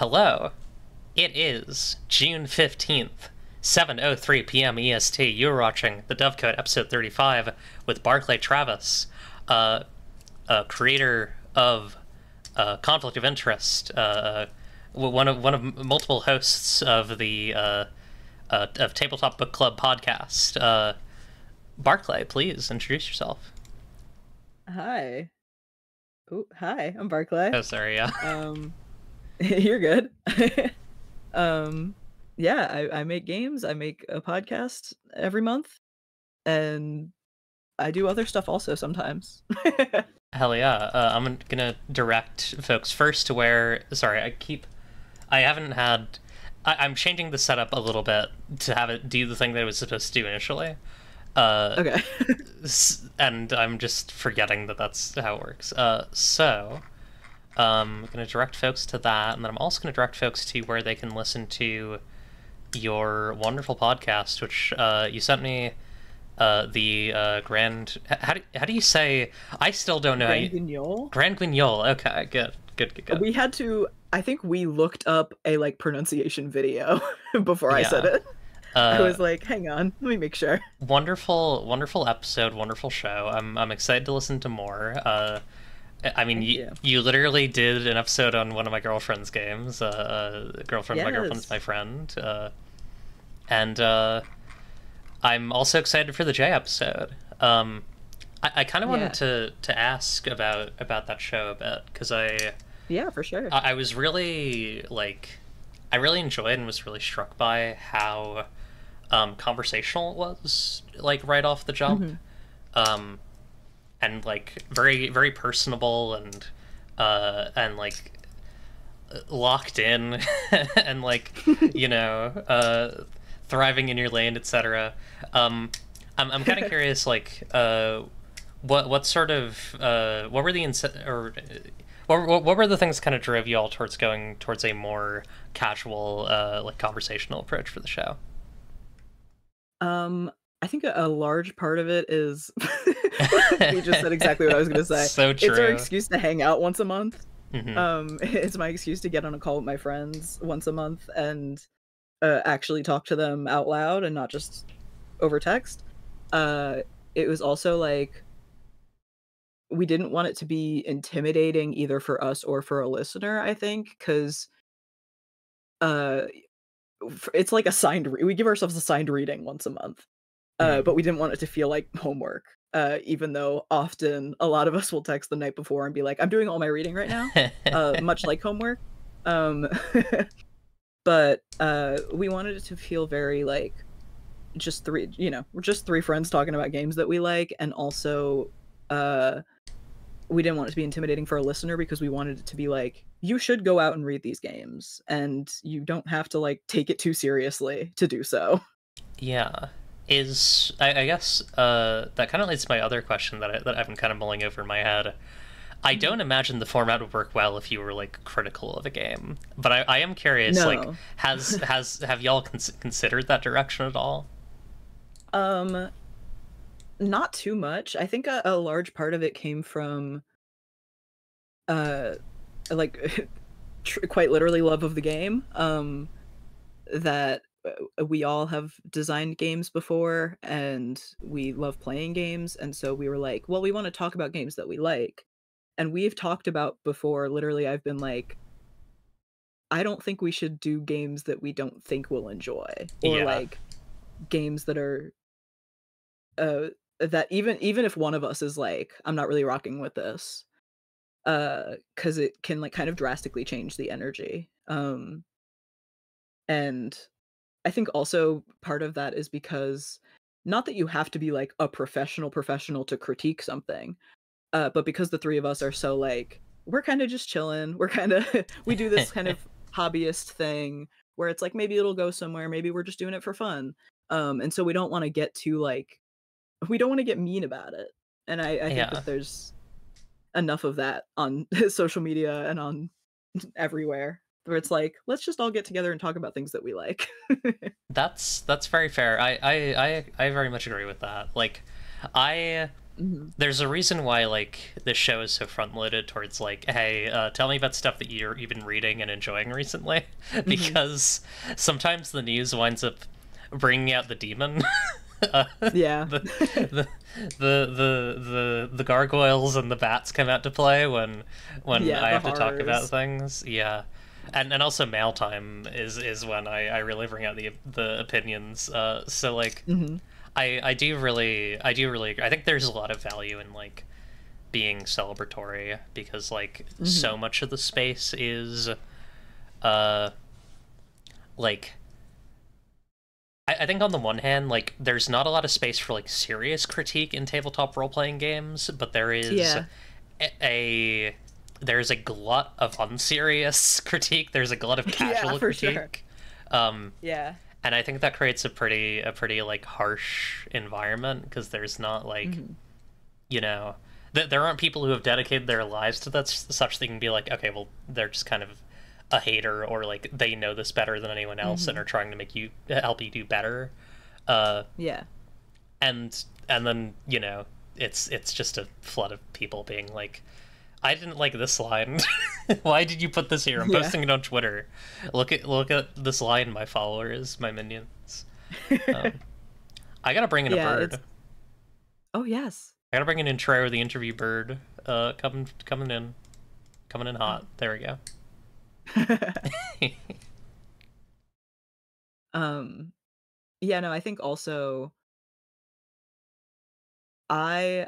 Hello. It is June 15th, 7:03 p.m. EST. You're watching the DOVECOTE episode 35 with Barclay Travis, a creator of Conflict of Interest, one of multiple hosts of the of Tabletop Book Club podcast. Barclay, please introduce yourself. Hi. Oh, hi, I'm Barclay. Oh, sorry, yeah. You're good. Yeah, I make games. I make a podcast every month, and I do other stuff also sometimes. Hell yeah. I'm gonna direct folks first to where, sorry, I'm changing the setup a little bit to have it do the thing that it was supposed to do initially. Okay. And I'm just forgetting that that's how it works. So I'm going to direct folks to that, and then I'm also going to direct folks to where they can listen to your wonderful podcast, which you sent me the Grand... How do you say... I still don't know Grand Guignol? Grand Guignol. Okay, good. We had to... I think we looked up a, pronunciation video before I said it. I was like, hang on, let me make sure. Wonderful episode, wonderful show. I'm excited to listen to more. I mean, you literally did an episode on one of my girlfriend's games. My girlfriend's my friend. And I'm also excited for the J episode. I kind of wanted to ask about that show a bit, because Yeah, for sure. I was really, I really enjoyed and was really struck by how conversational it was, right off the jump. Mm-hmm. And very, very personable and locked in and thriving in your lane, etc. I'm kind of curious, what sort of what were the what were the things that kind of drove you all towards going towards a more casual, conversational approach for the show? I think a large part of it is you just said exactly what I was going to say. So true. It's our excuse to hang out once a month. Mm-hmm. It's my excuse to get on a call with my friends once a month and actually talk to them out loud and not just over text. It was also we didn't want it to be intimidating either for us or for a listener, I think, because it's like we give ourselves a signed reading once a month. But we didn't want it to feel like homework, even though often a lot of us will text the night before and be like, I'm doing all my reading right now, much like homework. But we wanted it to feel very we're just three friends talking about games that we like, and also we didn't want it to be intimidating for a listener because we wanted it to be you should go out and read these games, and you don't have to take it too seriously to do so. Yeah. I guess that kind of leads to my other question that I've been kind of mulling over in my head. I don't imagine the format would work well if you were critical of a game, but I am curious. No. Have y'all considered that direction at all? Not too much. I think a large part of it came from quite literally love of the game. That we all have designed games before, and we love playing games, and so we were like, well, we want to talk about games that we like. And we've talked about before, literally, I've been like, I don't think we should do games that we don't think we'll enjoy, or games that are that even if one of us is I'm not really rocking with this, because it can kind of drastically change the energy. And I think also part of that is because, not that you have to be a professional to critique something, but because the three of us are so we're kind of just chilling. We're kind of we do this kind of hobbyist thing where it's maybe it'll go somewhere, maybe we're just doing it for fun. And so we don't want to get too we don't want to get mean about it. And I think that there's enough of that on social media and on everywhere, where it's let's just all get together and talk about things that we like. That's very fair. I very much agree with that. Mhm. there's a reason why like this show is so front loaded towards like, hey, tell me about stuff that you've been reading and enjoying recently, Mhm. because sometimes the news winds up bringing out the demon. Yeah. the, the the gargoyles and the bats come out to play when Yeah, I the have to talk about horrors. things. Yeah, and also mail time is when I really bring out the opinions. So like Mhm. I do really agree. I think there's a lot of value in like being celebratory because like so Mhm. much of the space is uh like I think on the one hand, like there's not a lot of space for like serious critique in tabletop role playing games, but there is Yeah. a there's a glut of unserious critique. There's a glut of Yeah, casual for sure. critique, um, Yeah. and I think that creates a pretty like harsh environment because there's not like Mhm. you know there aren't people who have dedicated their lives to that such they can be like okay well they're just kind of a hater or like they know this better than anyone else and Mhm. are trying to make you help you do better uh Yeah. and then it's just a flood of people being like I didn't like this line. Why did you put this here? I'm Yeah. posting it on Twitter. Look at this line, my followers, my minions. um, I gotta bring in a Yeah, it's bird. oh, yes. I gotta bring in Trey, the interview bird. Coming in hot. Oh. There we go. Um, yeah, no, I think also I,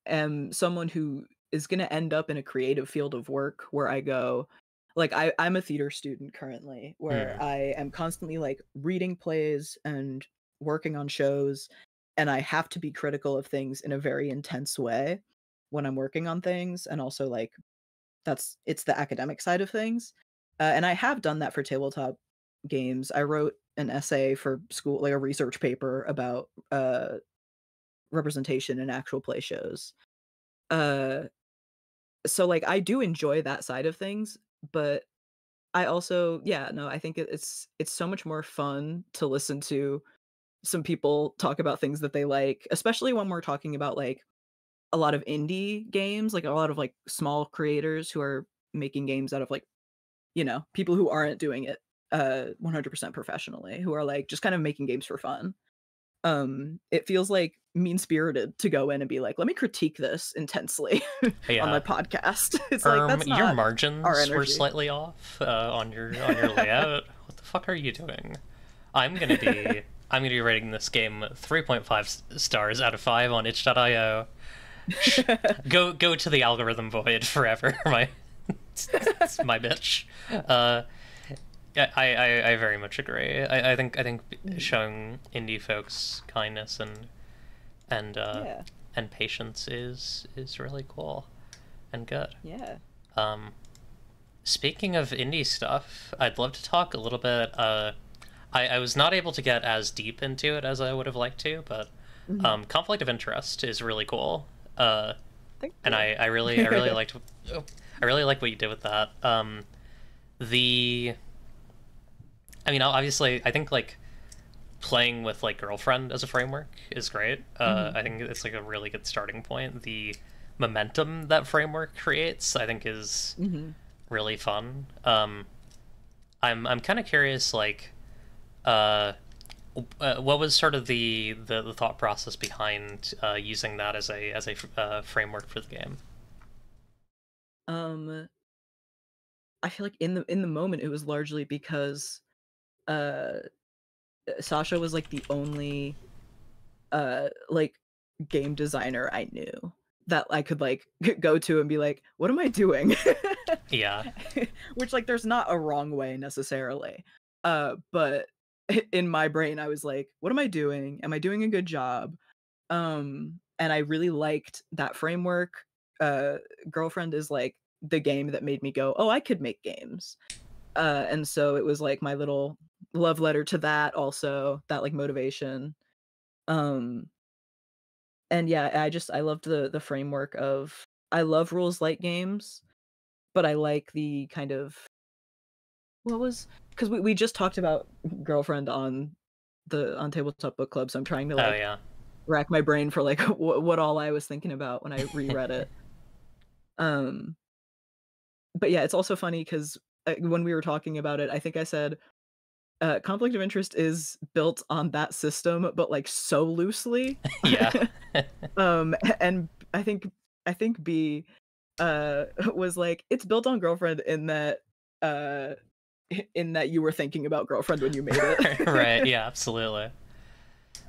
am someone who is gonna end up in a creative field of work where I go like, I'm a theater student currently, where Hmm. I am constantly, like, reading plays and working on shows, and I have to be critical of things in a very intense way when I'm working on things, and also, like, it's the academic side of things, and I have done that for tabletop games. I wrote an essay for school, like, a research paper about, representation in actual play shows. Uh, so, like, I do enjoy that side of things, but I also yeah, no, I think it's so much more fun to listen to some people talk about things that they like, especially when we're talking about, like, a lot of indie games, like, a lot of, like, small creators who are making games out of, like, people who aren't doing it, 100% professionally, who are, like, just kind of making games for fun. It feels, like, mean-spirited to go in and be like, "Let me critique this intensely on my Yeah. podcast." It's like, that's Your not our margins were energy. slightly off on your layout. What the fuck are you doing? I'm gonna be I'm gonna be rating this game 3.5 stars out of 5 on itch.io. Go to the algorithm void forever, my it's my bitch. Uh, yeah, I very much agree. I think Mhm. showing indie folks kindness and uh, Yeah, and patience is really cool and good. yeah. Um, Speaking of indie stuff, I'd love to talk a little bit. I was not able to get as deep into it as I would have liked to, but Mhm. conflict of interest is really cool. Thank And you. I really liked I really like what you did with that. The I mean, obviously, I think like playing with like girlfriend as a framework is great. Mhm. I think it's like a really good starting point. The momentum that framework creates, I think, is Mhm. really fun. I'm kind of curious, like, uh, what was sort of the thought process behind using that as a framework for the game? Um, I feel like in the moment, it was largely because, uh, Sasha was, like, the only, like, game designer I knew that I could, like, go to and be like, "What am I doing?" Yeah, Which, like, there's not a wrong way necessarily, but in my brain, I was like, "What am I doing? Am I doing a good job?" And I really liked that framework. Uh, Girlfriend is, like, the game that made me go, "Oh, I could make games." And so it was, like, my little love letter to that also, that, like, motivation. Um, and yeah, I loved the framework of I love rules light games, but I like the kind of what was because we just talked about Girlfriend on Tabletop Book Club, so I'm trying to, oh like, yeah, rack my brain for like what all I was thinking about when I reread it. Um, but yeah, it's also funny because when we were talking about it, I think I said conflict of interest is built on that system, but like so loosely. Yeah. And I think B was like it's built on girlfriend uh in that you were thinking about girlfriend when you made Right, it. yeah, absolutely.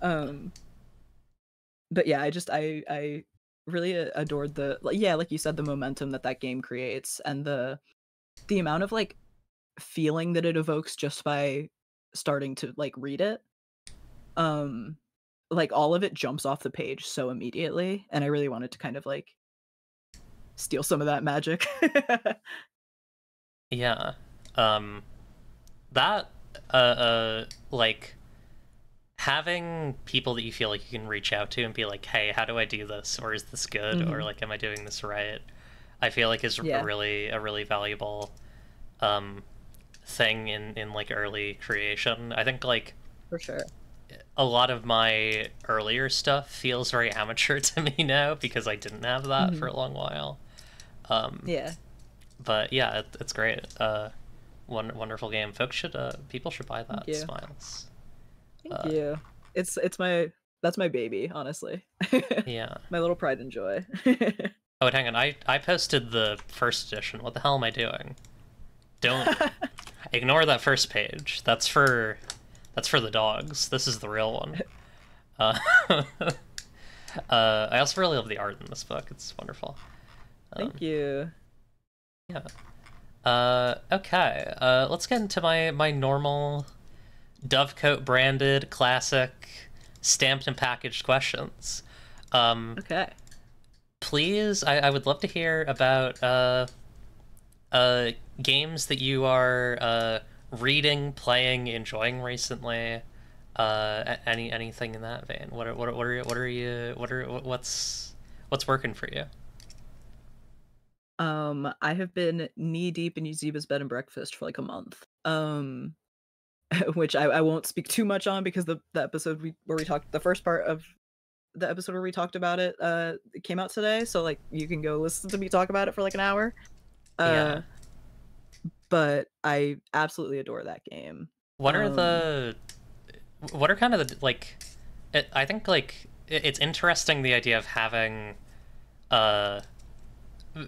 um but yeah, I really adored the yeah, like you said, the momentum that that game creates and the amount of like feeling that it evokes just by starting to like read it. Um like all of it jumps off the page so immediately, and I really wanted to kind of like steal some of that magic. Yeah. Um, that, like, having people that you feel like you can reach out to and be like, hey, how do I do this? Or is this good? Or, Mhm. like, am I doing this right? I feel like is Yeah, a really valuable, um, thing in like, early creation. I think, like, for sure. a lot of my earlier stuff feels very amateur to me now because I didn't have that for Mhm. a long while. Um, Yeah. but yeah, it's great. Wonderful game. People should buy Thank that. you. Smiles. Thank Uh, you. It's my that's my baby, honestly. yeah. My little pride and joy. Oh, hang on. I posted the first edition. What the hell am I doing? Don't ignore that first page. That's for the dogs. This is the real one. Uh, I also really love the art in this book. It's wonderful. Thank Um, you. yeah. Okay. Let's get into my normal Dovecote branded classic stamped and packaged questions. Um, Okay. please, I would love to hear about games that you are reading, playing, enjoying recently. Anything in that vein. What's working for you? I have been knee deep in Yuziba's bed and breakfast for like a month. Which I won't speak too much on because the episode where we talked the first part of the episode where we talked about it came out today, so like you can go listen to me talk about it for like an hour. Yeah. Uh but I absolutely adore that game. What are Um the what are kind of the like? I think like it's interesting the idea of having uh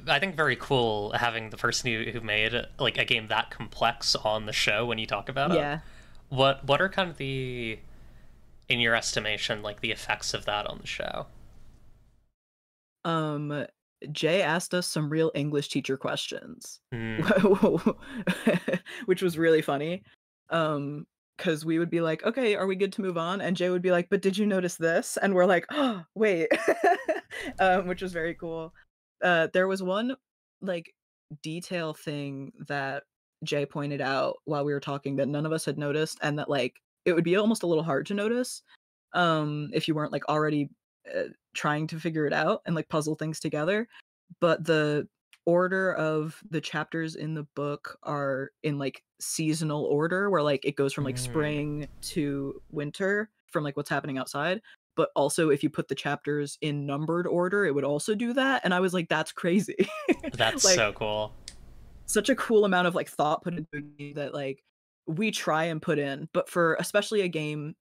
I think very cool having the person who made like a game that complex on the show when you talk about it. yeah. What are kind of the in your estimation like the effects of that on the show? Um Jay asked us some real English teacher questions. Hmm. Which was really funny. Because we would be like, "Okay, are we good to move on?" And Jay would be like, "But did you notice this?" And we're like, "Oh, wait." Which was very cool. There was one, like, detail thing that Jay pointed out while we were talking that none of us had noticed, and that, like, it would be almost a little hard to notice, if you weren't, like, already, trying to figure it out and, like, puzzle things together. But the order of the chapters in the book are in, like, seasonal order where, like, it goes from, like, Hmm. spring to winter from, like, what's happening outside, but also if you put the chapters in numbered order, it would also do that, and I was like, "That's crazy." That's Like, so cool. such a cool amount of, like, thought put into a game that, like, we try and put in, but for especially a game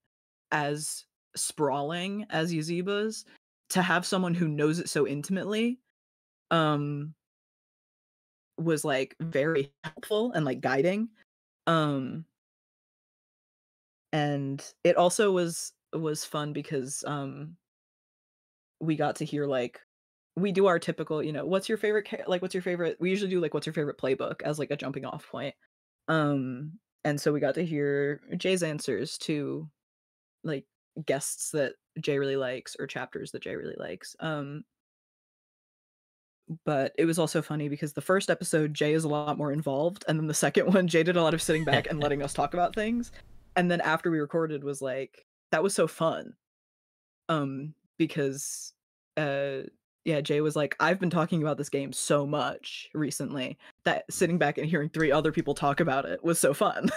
as sprawling as Yaziba's, to have someone who knows it so intimately, um was, like, very helpful and, like, guiding, um, and it also was fun because, we got to hear, like we do our typical, "What's your favorite what's your favorite" we usually do, like, "What's your favorite playbook?" as, like, a jumping off point, and so we got to hear Jay's answers to, like, guests that Jay really likes or chapters that Jay really likes, but it was also funny because the first episode, Jay is a lot more involved, and then the second one, Jay did a lot of sitting back and letting us talk about things, and then after we recorded was like, "That was so fun." Because, uh, yeah, Jay was like, "I've been talking about this game so much recently that sitting back and hearing 3 other people talk about it was so fun."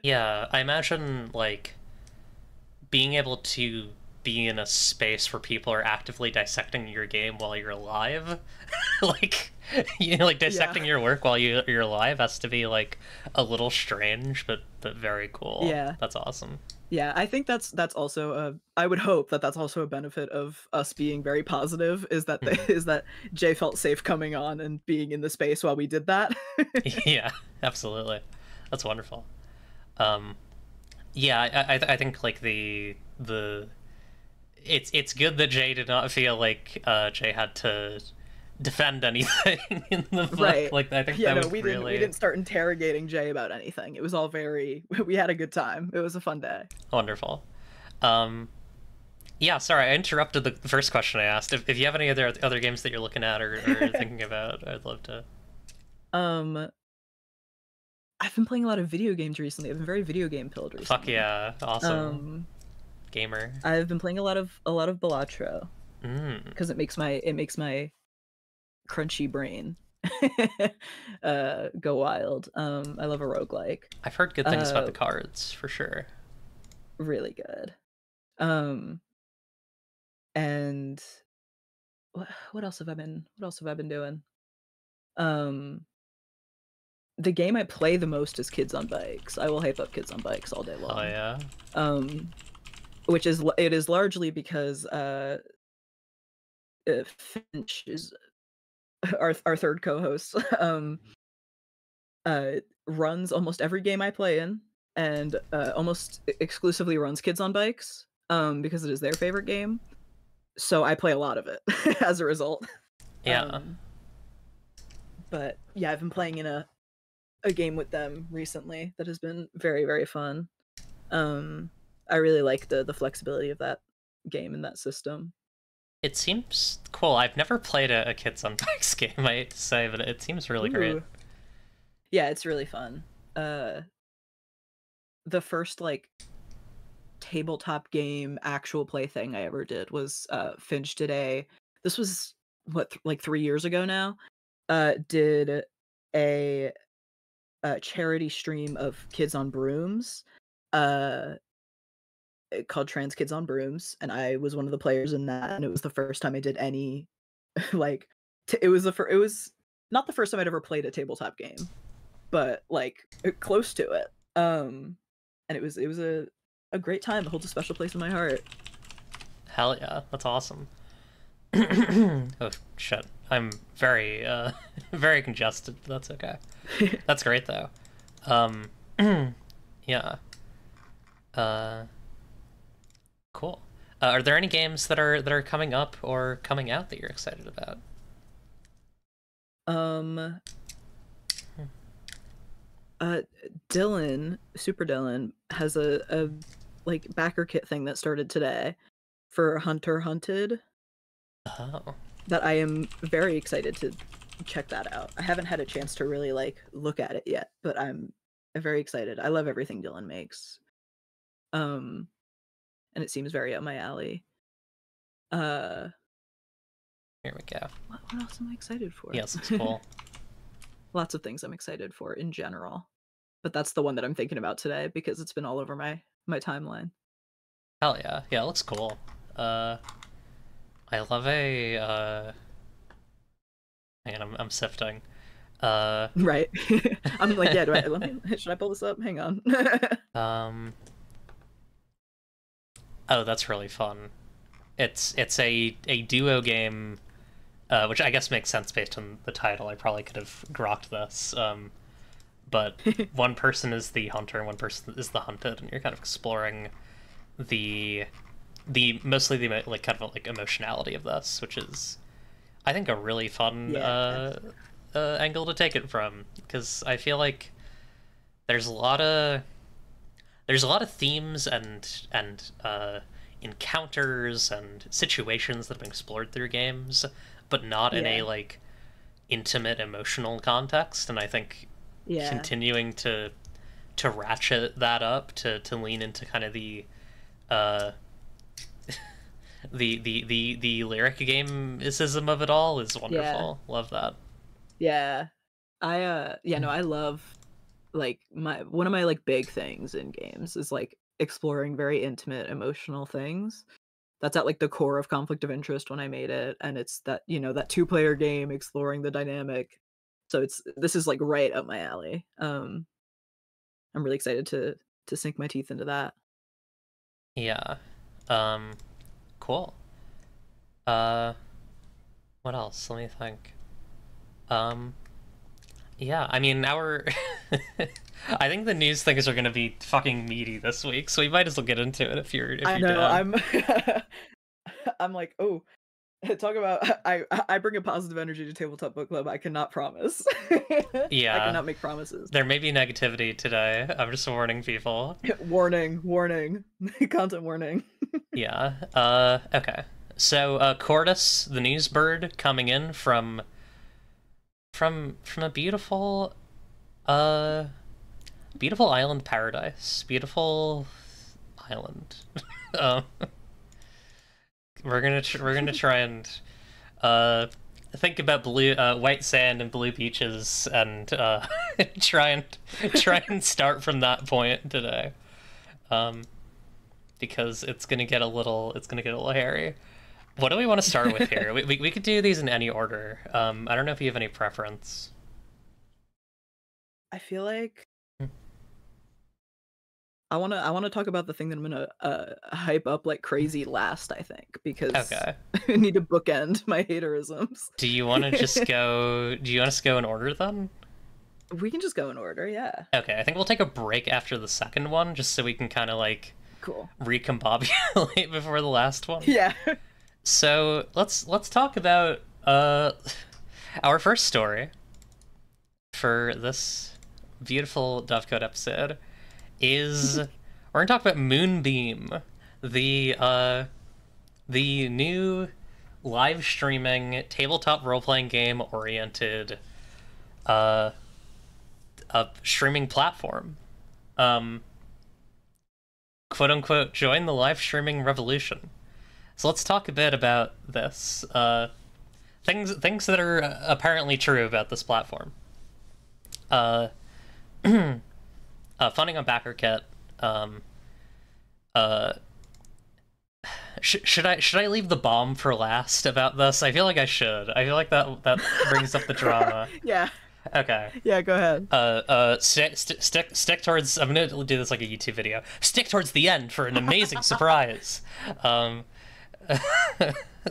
Yeah, I imagine like being able to be in a space where people are actively dissecting your game while you're alive. Like, like dissecting your work while you're alive has to be like a little strange, but very cool. Yeah. That's awesome. Yeah, I think that's also I would hope that that's also a benefit of us being very positive, is that is that Jay felt safe coming on and being in the space while we did that. Yeah, absolutely. That's wonderful. Yeah, I think like the it's good that Jay did not feel like Jay had to defend anything in the book. Right. Like I think Yeah, that no, was we really didn't start interrogating Jay about anything. It was all very we had a good time. It was a fun day. wonderful. Yeah, sorry, I interrupted the first question I asked. If you have any other games that you're looking at or thinking about, I'd love to. I've been playing a lot of video games recently. I've been very video game pilled recently. Fuck yeah, awesome. Gamer. I've been playing a lot of Balatro Mm. because it makes my crunchy brain go wild. I love a roguelike. I've heard good things about the cards for sure. Really good. And what else have I been doing? The game I play the most is Kids on Bikes. I will hype up Kids on Bikes all day long. Oh yeah. Which is it is largely because Finch is our third co-host. Runs almost every game I play in, and almost exclusively runs Kids on Bikes. Because it is their favorite game. So I play a lot of it as a result. Yeah. But yeah, I've been playing in a game with them recently that has been very, very fun. I really like the flexibility of that game and that system. It seems cool. I've never played a Kids on Bikes game, I hate to say, but it seems really great. Yeah, it's really fun. The first like tabletop game actual play thing I ever did was Finch today. This was what like 3 years ago now. Did a charity stream of Kids on Brooms, called Trans Kids on Brooms, and I was one of the players in that, and it was the first time I did any like it was not the first time I'd ever played a tabletop game, but like close to it. And it was a great time. It holds a special place in my heart. Hell yeah, that's awesome. Oh shit, I'm very very congested, but that's okay. That's great though. Yeah. Cool. Are there any games that are coming up or coming out that you're excited about? Dylan, Super Dylan, has a like backer kit thing that started today for Hunter Hunted. Oh. That I am very excited to check that out. I haven't had a chance to really like look at it yet, but I'm very excited. I love everything Dylan makes. And it seems very up my alley. Here we go. What else am I excited for? Yes, it's cool. Lots of things I'm excited for in general, but that's the one that I'm thinking about today because it's been all over my timeline. Hell yeah, yeah, it looks cool. I love a hang on, I'm sifting. Right. I'm like, yeah, should I pull this up? Hang on. Oh, that's really fun. It's a duo game, which I guess makes sense based on the title. I probably could have grokked this. But one person is the hunter and one person is the hunted, and you're kind of exploring the mostly the like kind of like emotionality of this, which is I think a really fun angle to take it from, because I feel like there's a lot of themes and encounters and situations that have been explored through games, but not in a like intimate emotional context, and I think continuing to ratchet that up to lean into kind of the lyric game-ism of it all is wonderful. Love that. Yeah. I love like one of my like big things in games is like exploring very intimate emotional things that's at like the core of conflict of interest when I made it, and it's that, that two-player game exploring the dynamic. So this is like right up my alley. I'm really excited to sink my teeth into that. Yeah. Cool. What else? Let me think. Yeah, I mean, now we're... I think the news things are gonna be fucking meaty this week, so we might as well get into it if you're I know, down. I'm like, oh, talk about I bring a positive energy to tabletop book club. I cannot promise. I Yeah. cannot make promises. There may be negativity today. I'm just warning people. Warning. Content warning. Yeah. Okay. So, Cordis, the news bird, coming in from a beautiful beautiful island paradise. Beautiful island. um, we're gonna try and think about blue white sand and blue beaches and try and start from that point today. Because it's gonna get a little hairy. What do we want to start with here? We could do these in any order. I don't know if you have any preference. I feel like I wanna talk about the thing that I'm gonna hype up like crazy last, I think, because Okay. I need to bookend my haterisms. Do you want to just go? Do you want us to go in order then? We can just go in order, yeah. Okay, I think we'll take a break after the second one, just so we can kind of like Cool. recombobulate before the last one. Yeah. So let's talk about our first story for this beautiful Dovecote episode is we're gonna talk about Moonbeam, the new live streaming tabletop role-playing game oriented a streaming platform. Quote unquote, join the live streaming revolution. So let's talk a bit about this. Things that are apparently true about this platform. Funding on BackerKit. Should I leave the bomb for last about this? I feel like I should. I feel like that brings up the drama. Yeah. Okay. Yeah, go ahead. Stick towards. I'm gonna do this like a YouTube video. Stick towards the end for an amazing surprise.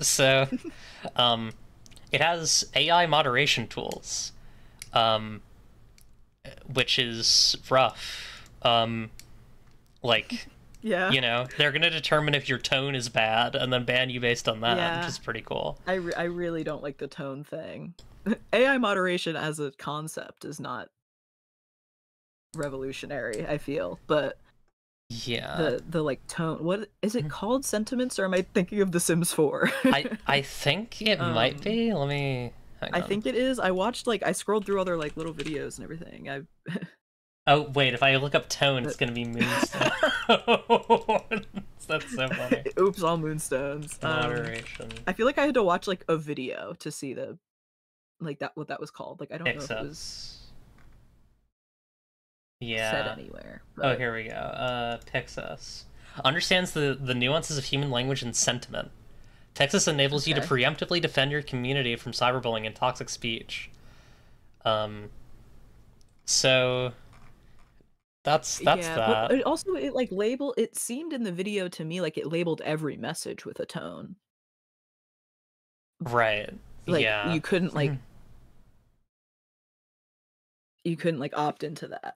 So, it has AI moderation tools, which is rough. Like, yeah, they're gonna determine if your tone is bad and then ban you based on that, Yeah. which is pretty cool. I really don't like the tone thing. AI moderation as a concept is not revolutionary, I feel, but Yeah. the like tone, what is it called? Sentiments, or am I thinking of The Sims 4? I think it might be. Let me hang on. I think it is. I watched I scrolled through other like little videos and everything. Oh wait, if I look up tone, it's gonna be Moonstone. That's so funny. Oops, all moonstones. Moderation. I feel like I had to watch like a video to see the what that was called. Like I don't know if it was said anywhere. Oh, But here we go. Pixis understands the nuances of human language and sentiment. Pixis enables you to Okay. preemptively defend your community from cyberbullying and toxic speech. So that's yeah, that. but it also it seemed in the video to me like it labeled every message with a tone. Right. Like Yeah. you couldn't opt into that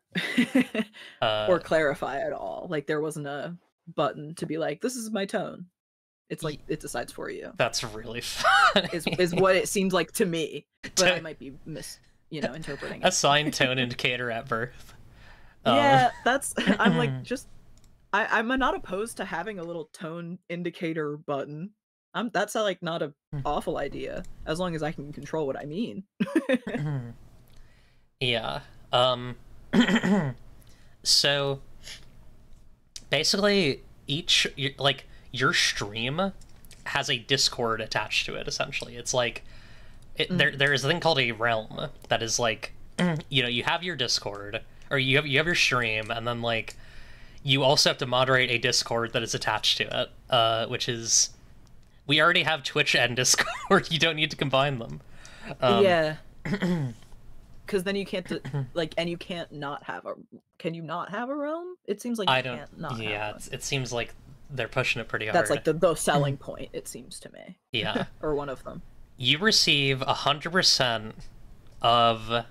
or clarify at all. Like there wasn't a button to be like, this is my tone. It's like it decides for you. That's really funny. Is what it seemed like to me, but I might be interpreting it. Assign tone indicator at birth. Yeah, that's I'm like I'm not opposed to having a little tone indicator button. That's like not a awful idea as long as I can control what I mean. Yeah. So basically your stream has a Discord attached to it, essentially. It's like there is a thing called a realm that is like you have your Discord, or you have your stream, and then like you also have to moderate a Discord that is attached to it, which is we already have Twitch and Discord. You don't need to combine them. Yeah. Because then you can't like, and you can't not have a. Can you not have a realm? It seems like you I don't. can't not. Yeah, have one. it seems like they're pushing it pretty hard. That's like the selling point. It seems to me. Yeah. Or one of them. You receive 100% of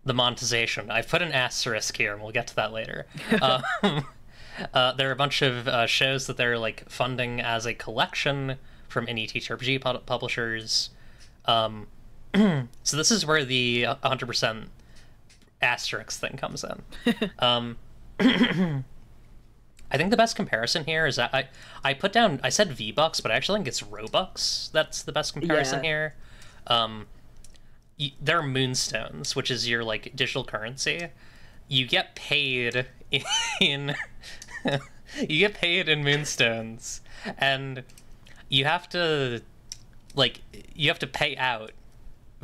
the monetization. I've put an asterisk here, and we'll get to that later. There are a bunch of shows that they're like funding as a collection from indie TTRPG publishers. So this is where the 100% asterisk thing comes in. I think the best comparison here is that I said V-Bucks, but I actually think it's Robux that's the best comparison here. There are moonstones, which is your like digital currency. You get paid in you get paid in moonstones, and you have to pay out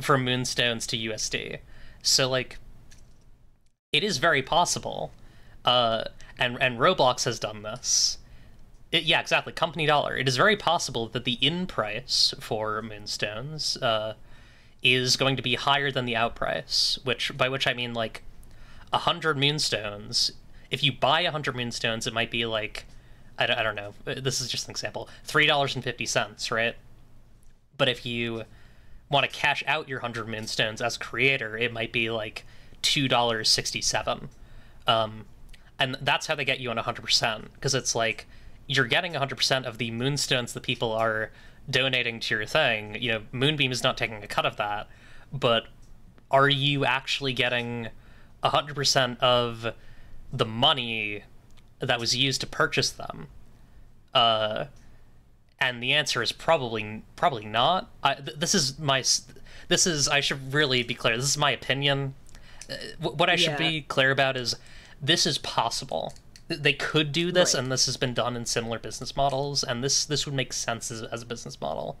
from moonstones to USD. So like it is very possible. And Roblox has done this. Yeah, exactly. Company dollar. It is very possible that the in price for moonstones is going to be higher than the out price, by which I mean like 100 moonstones. If you buy 100 moonstones, it might be like I don't know. This is just an example. $3.50, right? But if you want to cash out your 100 moonstones as a creator, it might be like $2.67. And that's how they get you on 100%, because it's like you're getting 100% of the moonstones that people are donating to your thing. You know, Moonbeam is not taking a cut of that, but are you actually getting 100% of the money that was used to purchase them? And the answer is probably not. I should really be clear. This is my opinion. What I should be clear about is this is possible. They could do this, and this has been done in similar business models, and this would make sense as a business model.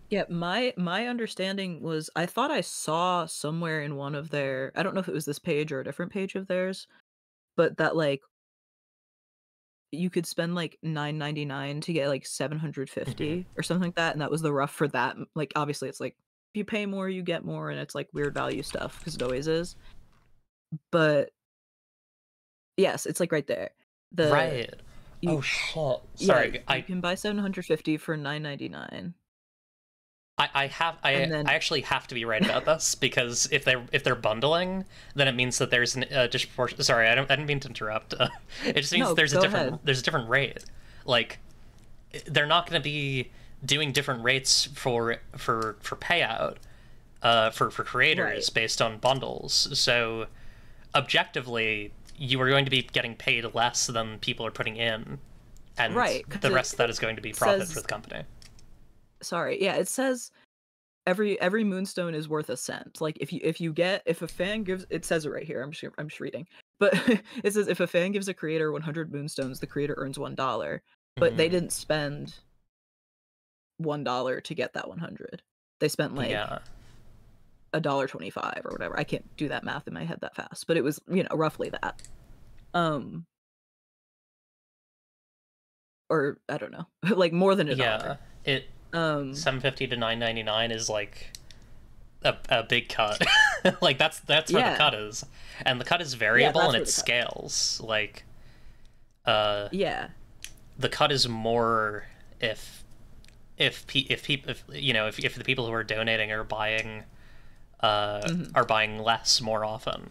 Yeah, my understanding was, I thought I saw somewhere in one of their, I don't know if it was this page or a different page of theirs, but that like you could spend like $9.99 to get like 750 or something like that, and that was the rough for that. Like obviously it's like if you pay more you get more, and it's like weird value stuff because it always is. But yes, it's like right there. Right. Oh shit. Sorry. Yeah, you can buy 750 for $9.99. I actually have to be right about this, because if they're bundling, then it means that there's a disproportion. Sorry, I didn't mean to interrupt. It just means there's a different rate. Like they're not going to be doing different rates for payout for creators based on bundles. So objectively, you are going to be getting paid less than people are putting in, and the rest of that is going to be profit for the company. Sorry, yeah, it says every moonstone is worth a cent. Like if a fan gives, it says it right here. I'm just reading, but it says if a fan gives a creator 100 moonstones, the creator earns $1. But they didn't spend $1 to get that 100. They spent like $1.25 or whatever. I can't do that math in my head that fast, but it was, you know, roughly that. Or I don't know, like more than $1. Yeah, it. 750 to 9.99 is like a big cut. Like that's where the cut is, and the cut is variable and it scales. Like, the cut is more if the people who are donating are buying less more often.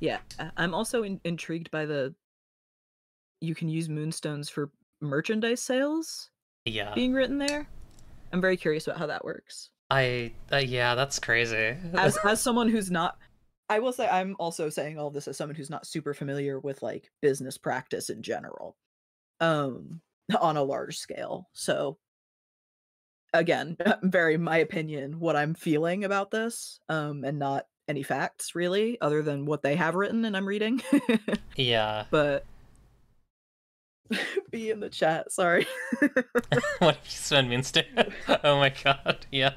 Yeah, I'm also intrigued by you can use moonstones for merchandise sales. Being written there. I'm very curious about how that works. Yeah, that's crazy. as someone who's not, I will say, I'm also saying all this as someone who's not super familiar with like business practice in general, on a large scale. So again, very my opinion, what I'm feeling about this, and not any facts really, other than what they have written and I'm reading. Yeah. But be in the chat, sorry. What if you spend moonstone? Oh my god, yeah.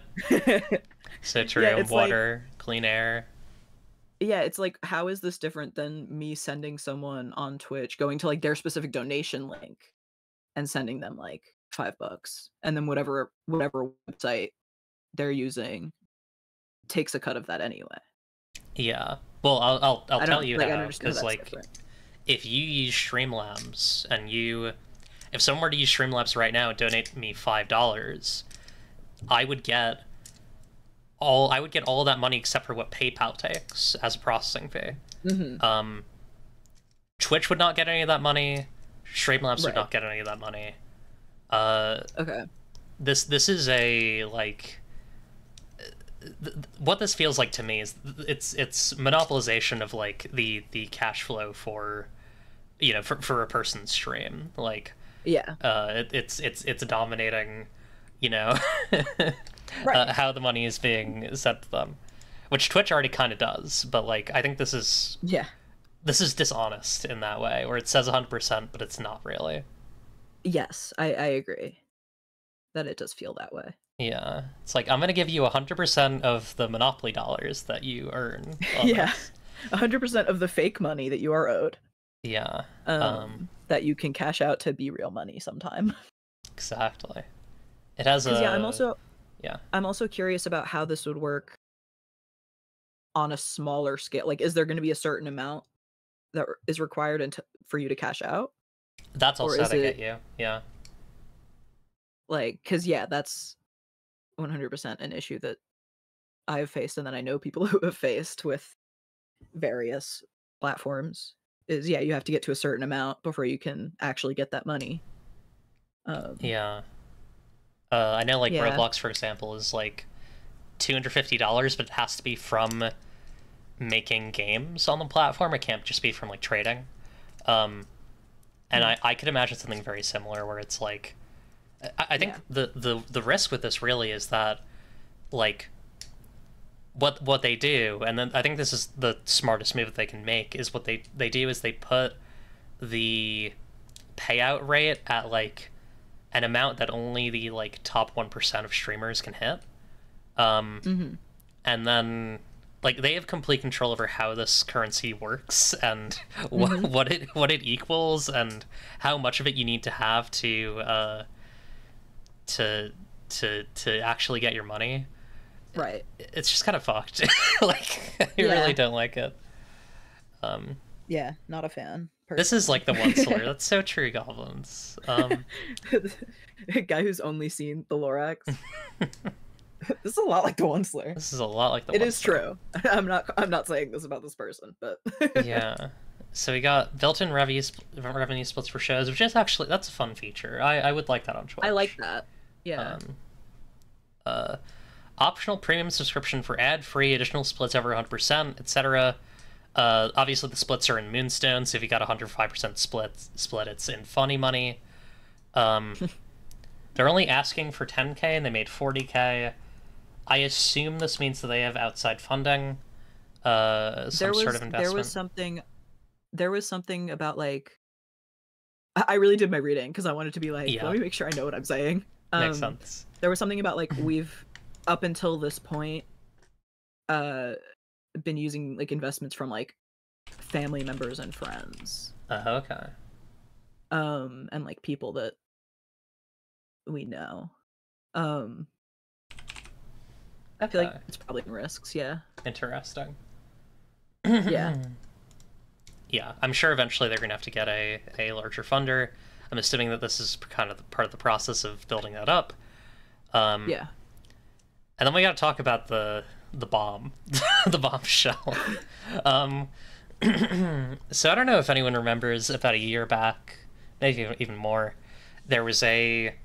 Citrium, water, like, clean air. Yeah, it's like, how is this different than me sending someone on Twitch, going to like their specific donation link and sending them like $5, and then whatever website they're using takes a cut of that anyway. Yeah. Well, I'll I tell don't you like I how, understand because how that's like different. if you use Streamlabs and if someone were to use Streamlabs right now and donate me $5, I would get all that money except for what PayPal takes as a processing fee. Mm-hmm. Twitch would not get any of that money. Streamlabs would Right. not get any of that money. Okay. This is a like what this feels like to me is it's monopolization of like the cash flow for for a person's stream. Like Yeah. it's dominating, Right. how the money is being sent to them, which Twitch already kind of does. But like I think this is Yeah. dishonest in that way, where it says 100%, but it's not really. Yes, I agree that it does feel that way. Yeah, it's like I'm gonna give you 100% of the Monopoly dollars that you earn. Yeah, 100% of the fake money that you are owed. Yeah. That you can cash out to be real money sometime. Exactly. It has a. Yeah, I'm also curious about how this would work on a smaller scale. Like, is there going to be a certain amount that is required for you to cash out? That's also how they get you. Yeah. Like, because yeah, that's 100% an issue that I've faced, and that I know people who have faced with various platforms. Is yeah, you have to get to a certain amount before you can actually get that money. Yeah. I know, like Roblox, for example, is like $250, but it has to be from making games on the platform. It can't just be from like trading. And I could imagine something very similar where it's like, I think the risk with this really is that, like, what they do, and then I think this is the smartest move that they can make, is what they do is they put the payout rate at like an amount that only the like top 1% of streamers can hit. And then like they have complete control over how this currency works and what it equals and how much of it you need to have to actually get your money. Right. It's just kind of fucked. Like I really don't like it. Yeah, not a fan. Personally. This is like the one slur. That's so true, Goblins. A guy who's only seen the Lorax. This is a lot like the one slur. This is a lot like the one slur. It is true. I'm not saying this about this person, but yeah. So we got built-in revenue splits for shows, which is actually, that's a fun feature. I would like that on Twitch. I like that. Yeah. Optional premium subscription for ad-free, additional splits over 100%, etc. Obviously the splits are in Moonstone, so if you got 105% split, it's in funny money. They're only asking for 10k and they made 40k. I assume this means that they have outside funding, sort of investment. There was something about like, I really did my reading because I wanted to be like, let me make sure I know what I'm saying. Makes sense. There was something about like we've up until this point been using like investments from like family members and friends. Okay. And like people that we know. I feel like it's probably risks, yeah. Interesting. Yeah. Yeah, I'm sure eventually they're gonna have to get a larger funder. I'm assuming that this is kind of part of the process of building that up. Yeah. And then we gotta talk about the bomb, the bombshell. So I don't know if anyone remembers, about a year back, maybe even more, there was a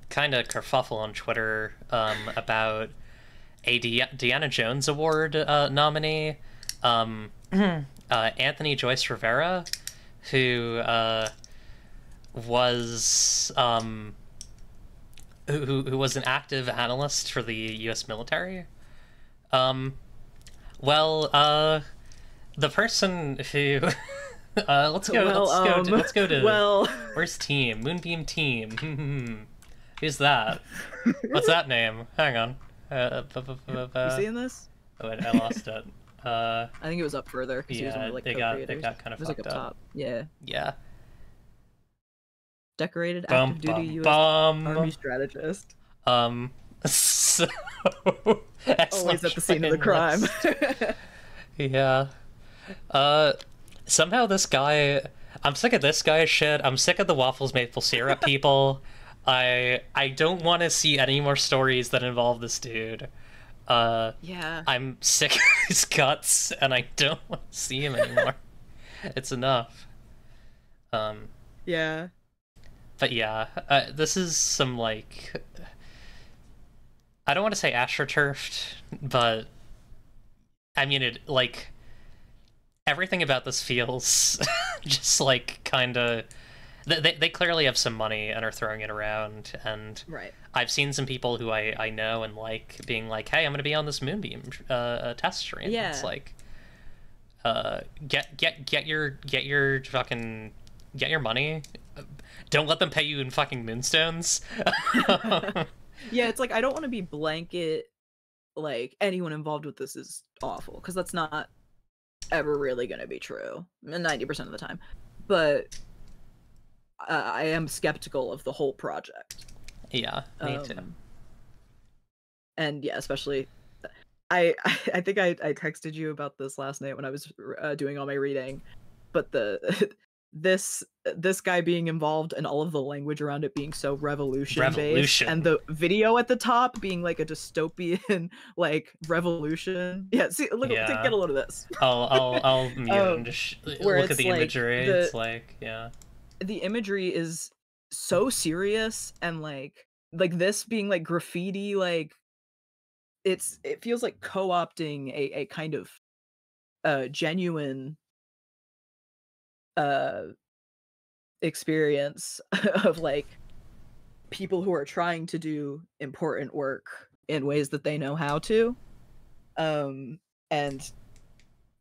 kind of kerfuffle on Twitter about a Deanna Jones Award nominee, Anthony Joyce Rivera, who was who was an active analyst for the U.S. military. The person who let's go to where's team? Moonbeam team. Who's that? What's that name? Hang on. You seeing this? Oh, I lost it. I think it was up further because he was one of like they got kind of it was like up top. Yeah. Yeah. decorated Bum active duty bum U.S. Army bum. strategist. So Always at the scene of the fucking crime. list. Yeah. Uh, Somehow this guy. I'm sick of this guy's shit. I'm sick of the waffles maple syrup people. I don't want to see any more stories that involve this dude. Yeah. I'm sick of his guts, and I don't want to see him anymore. It's enough. Um, Yeah. but yeah, this is some like I don't want to say astroturfed, but I mean it like everything about this feels just like kind of they clearly have some money and are throwing it around, and Right. I've seen some people who I know and like being like, hey, I'm gonna be on this moonbeam test stream. Yeah. It's like get your fucking get your money. Don't let them pay you in fucking moonstones. Yeah, it's like I don't want to be blanket like anyone involved with this is awful, because that's not ever really going to be true 90% of the time. But I am skeptical of the whole project. Yeah, me too. And yeah, especially I think I texted you about this last night when I was doing all my reading, but the this guy being involved and all of the language around it being so revolution based, and the video at the top being like a dystopian like revolution. Yeah, see, look, Yeah. get a load of this. I'll mute and just look at the imagery. It's like, yeah, the imagery is so serious, and like this being like graffiti, like it feels like co-opting a kind of genuine experience of like people who are trying to do important work in ways that they know how to. And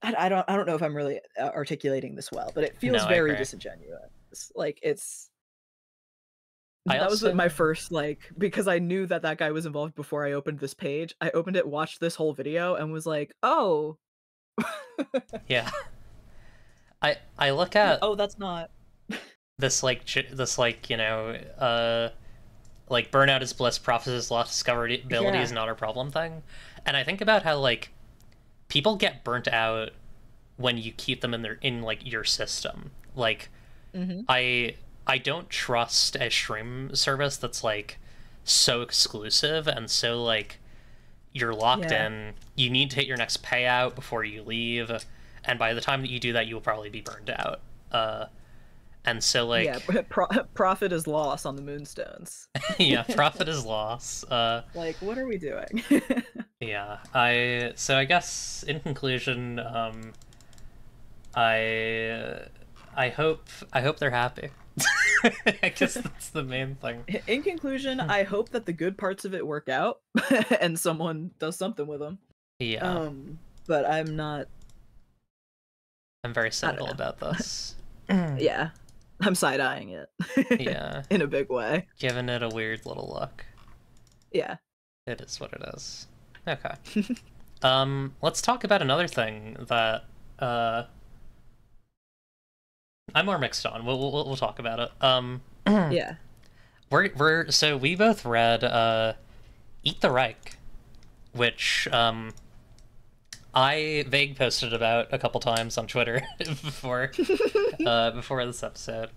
I don't know if I'm really articulating this well, but it feels very disingenuous. Like that was my first, like, because I knew that guy was involved before I opened this page. I opened it, watched this whole video, and was like, oh. Yeah. I look at oh, that's not this like you know like burnout is bliss, profit is loss, discoverability is not our problem thing, and I think about how like people get burnt out when you keep them in like your system. Like I don't trust a stream service that's like so exclusive and so like you're locked in. You need to hit your next payout before you leave, and by the time that you do that, you will probably be burned out. And so like profit is loss on the moonstones. Yeah, profit is loss. Like, what are we doing? Yeah, I guess in conclusion, I hope they're happy. I guess that's the main thing. In conclusion, I hope that the good parts of it work out and someone does something with them. Yeah. But I'm not. I'm very cynical about this. Yeah, I'm side-eyeing it. Yeah. In a big way. Giving it a weird little look. Yeah. It is what it is. Okay. Let's talk about another thing that I'm more mixed on. We'll talk about it. Yeah. So we both read Eat the Reich, which I vague posted about a couple times on Twitter before this episode,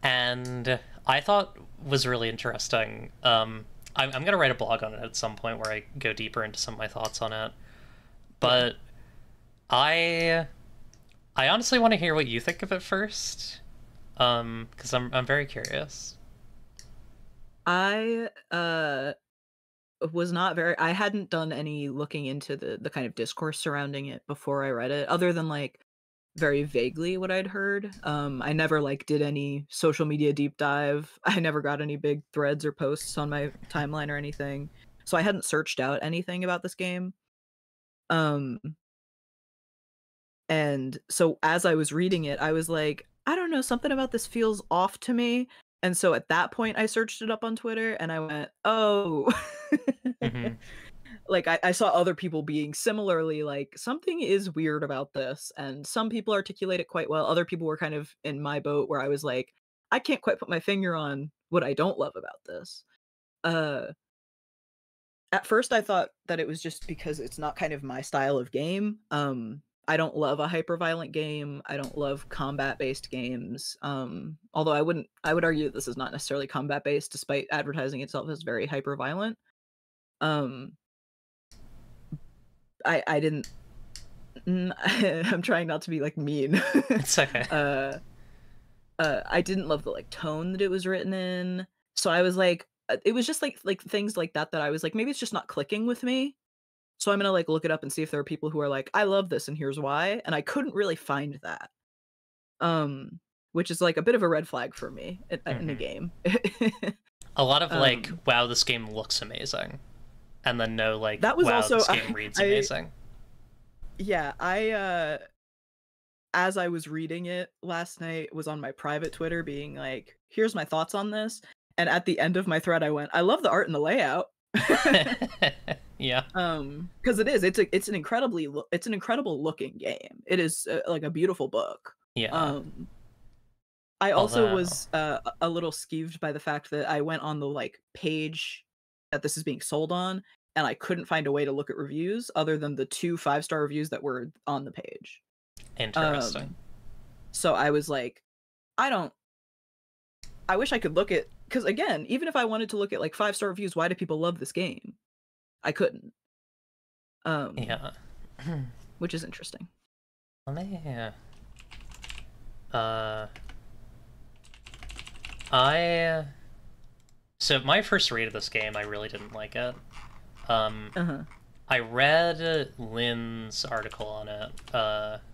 and I thought was really interesting. I'm gonna write a blog on it at some point where I go deeper into some of my thoughts on it, but I honestly want to hear what you think of it first, because I'm very curious. I was not very. I hadn't done any looking into the kind of discourse surrounding it before I read it, other than like very vaguely what I'd heard. I never like did any social media deep dive. I never got any big threads or posts on my timeline or anything, so I hadn't searched out anything about this game. And so as I was reading it, I was like, I don't know, something about this feels off to me. And so at that point, I searched it up on Twitter, and I went, oh. Like, I saw other people being similarly like, something is weird about this. And some people articulate it quite well. Other people were kind of in my boat where I was like, I can't quite put my finger on what I don't love about this. Uh, at first I thought that it was just because it's not kind of my style of game. I don't love a hyper violent game. I don't love combat based games. Although I would argue that this is not necessarily combat based, despite advertising itself as very hyper violent. Um, I didn't. I'm trying not to be like mean. It's okay. I didn't love the like tone that it was written in. So I was like, it was just like things like that that I was like, maybe it's just not clicking with me. So I'm gonna like look it up and see if there are people who are like, I love this and here's why. And I couldn't really find that. Which is like a bit of a red flag for me in a game. A lot of like, wow, this game looks amazing, and then no, like, that was wow, also this game reads amazing. Yeah, I as I was reading it last night, was on my private Twitter being like, here's my thoughts on this. And at the end of my thread, I went, I love the art and the layout. Yeah. Because it's an incredible looking game. It is like a beautiful book. Yeah. I also was a little skeeved by the fact that I went on the like page that this is being sold on, and I couldn't find a way to look at reviews other than the 2 5-star reviews that were on the page. Interesting. So I was like, I wish I could look at, because again, even if I wanted to look at like 5-star reviews, why do people love this game? I couldn't. Yeah. Which is interesting. So my first read of this game, I really didn't like it. I read Lynn's article on it,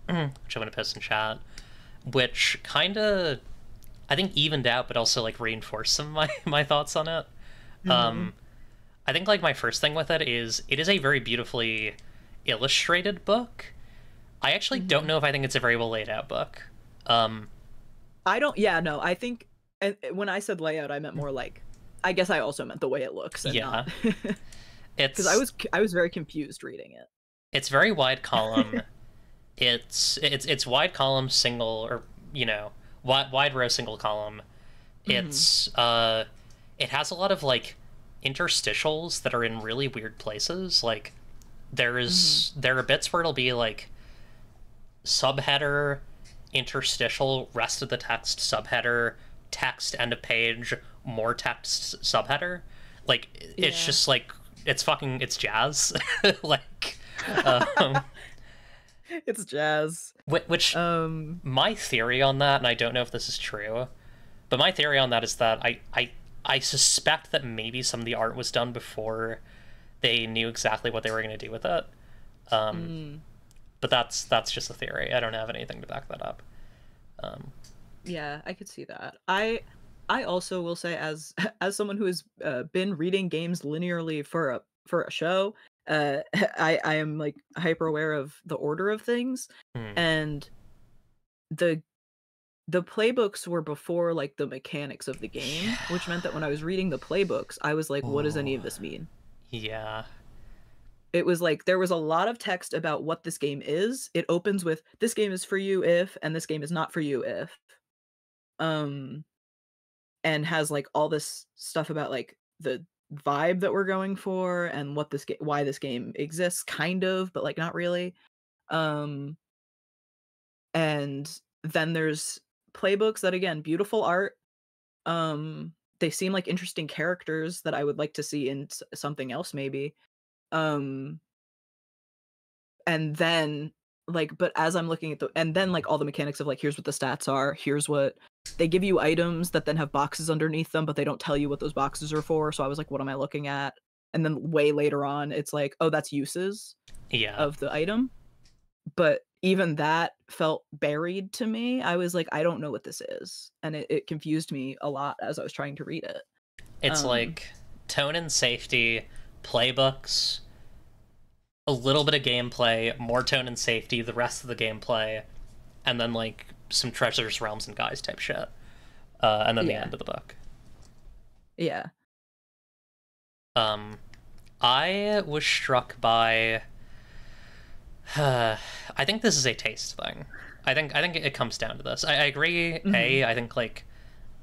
which I'm gonna post in chat, which kind of, I think, evened out, but also like reinforced some of my thoughts on it. I think like my first thing with it is a very beautifully illustrated book. I actually don't know if I think it's a very well laid out book. I don't. Yeah, no. I think, and when I said layout, I meant more like, I guess I also meant the way it looks. And yeah. Because I was very confused reading it. It's very wide column. it's wide column single, or wide row single column. It's it has a lot of like interstitials that are in really weird places. Like there are bits where it'll be like subheader, interstitial, rest of the text, subheader, text, end of page, more text, subheader. Like it's just like it's jazz. Like it's jazz. Which my theory on that, and I don't know if this is true, but my theory on that is that I suspect that maybe some of the art was done before they knew exactly what they were going to do with it. But that's just a theory. I don't have anything to back that up. Yeah, I could see that. I also will say, as someone who has been reading games linearly for a show, I am like hyper aware of the order of things, and the playbooks were before like the mechanics of the game, which meant that when I was reading the playbooks, I was like, what does any of this mean? Yeah. It was like there was a lot of text about what this game is. It opens with, this game is for you if, and this game is not for you if. And has like all this stuff about like the vibe that we're going for and what why this game exists, kind of, but like not really. And then there's playbooks that, again, beautiful art. They seem like interesting characters that I would like to see in something else maybe. And then like, but as I'm looking at and then like all the mechanics of like, here's what the stats are, here's what they give you, items that then have boxes underneath them, but they don't tell you what those boxes are for. So I was like, what am I looking at? And then way later on, it's like, oh, that's uses of the item. But even that felt buried to me. I was like, I don't know what this is. And it confused me a lot as I was trying to read it. It's like tone and safety, playbooks, a little bit of gameplay, more tone and safety, the rest of the gameplay, and then like some treasures, realms, and guys type shit. And then the end of the book. Yeah. I was struck by I think this is a taste thing. I think it comes down to this. I agree. I think like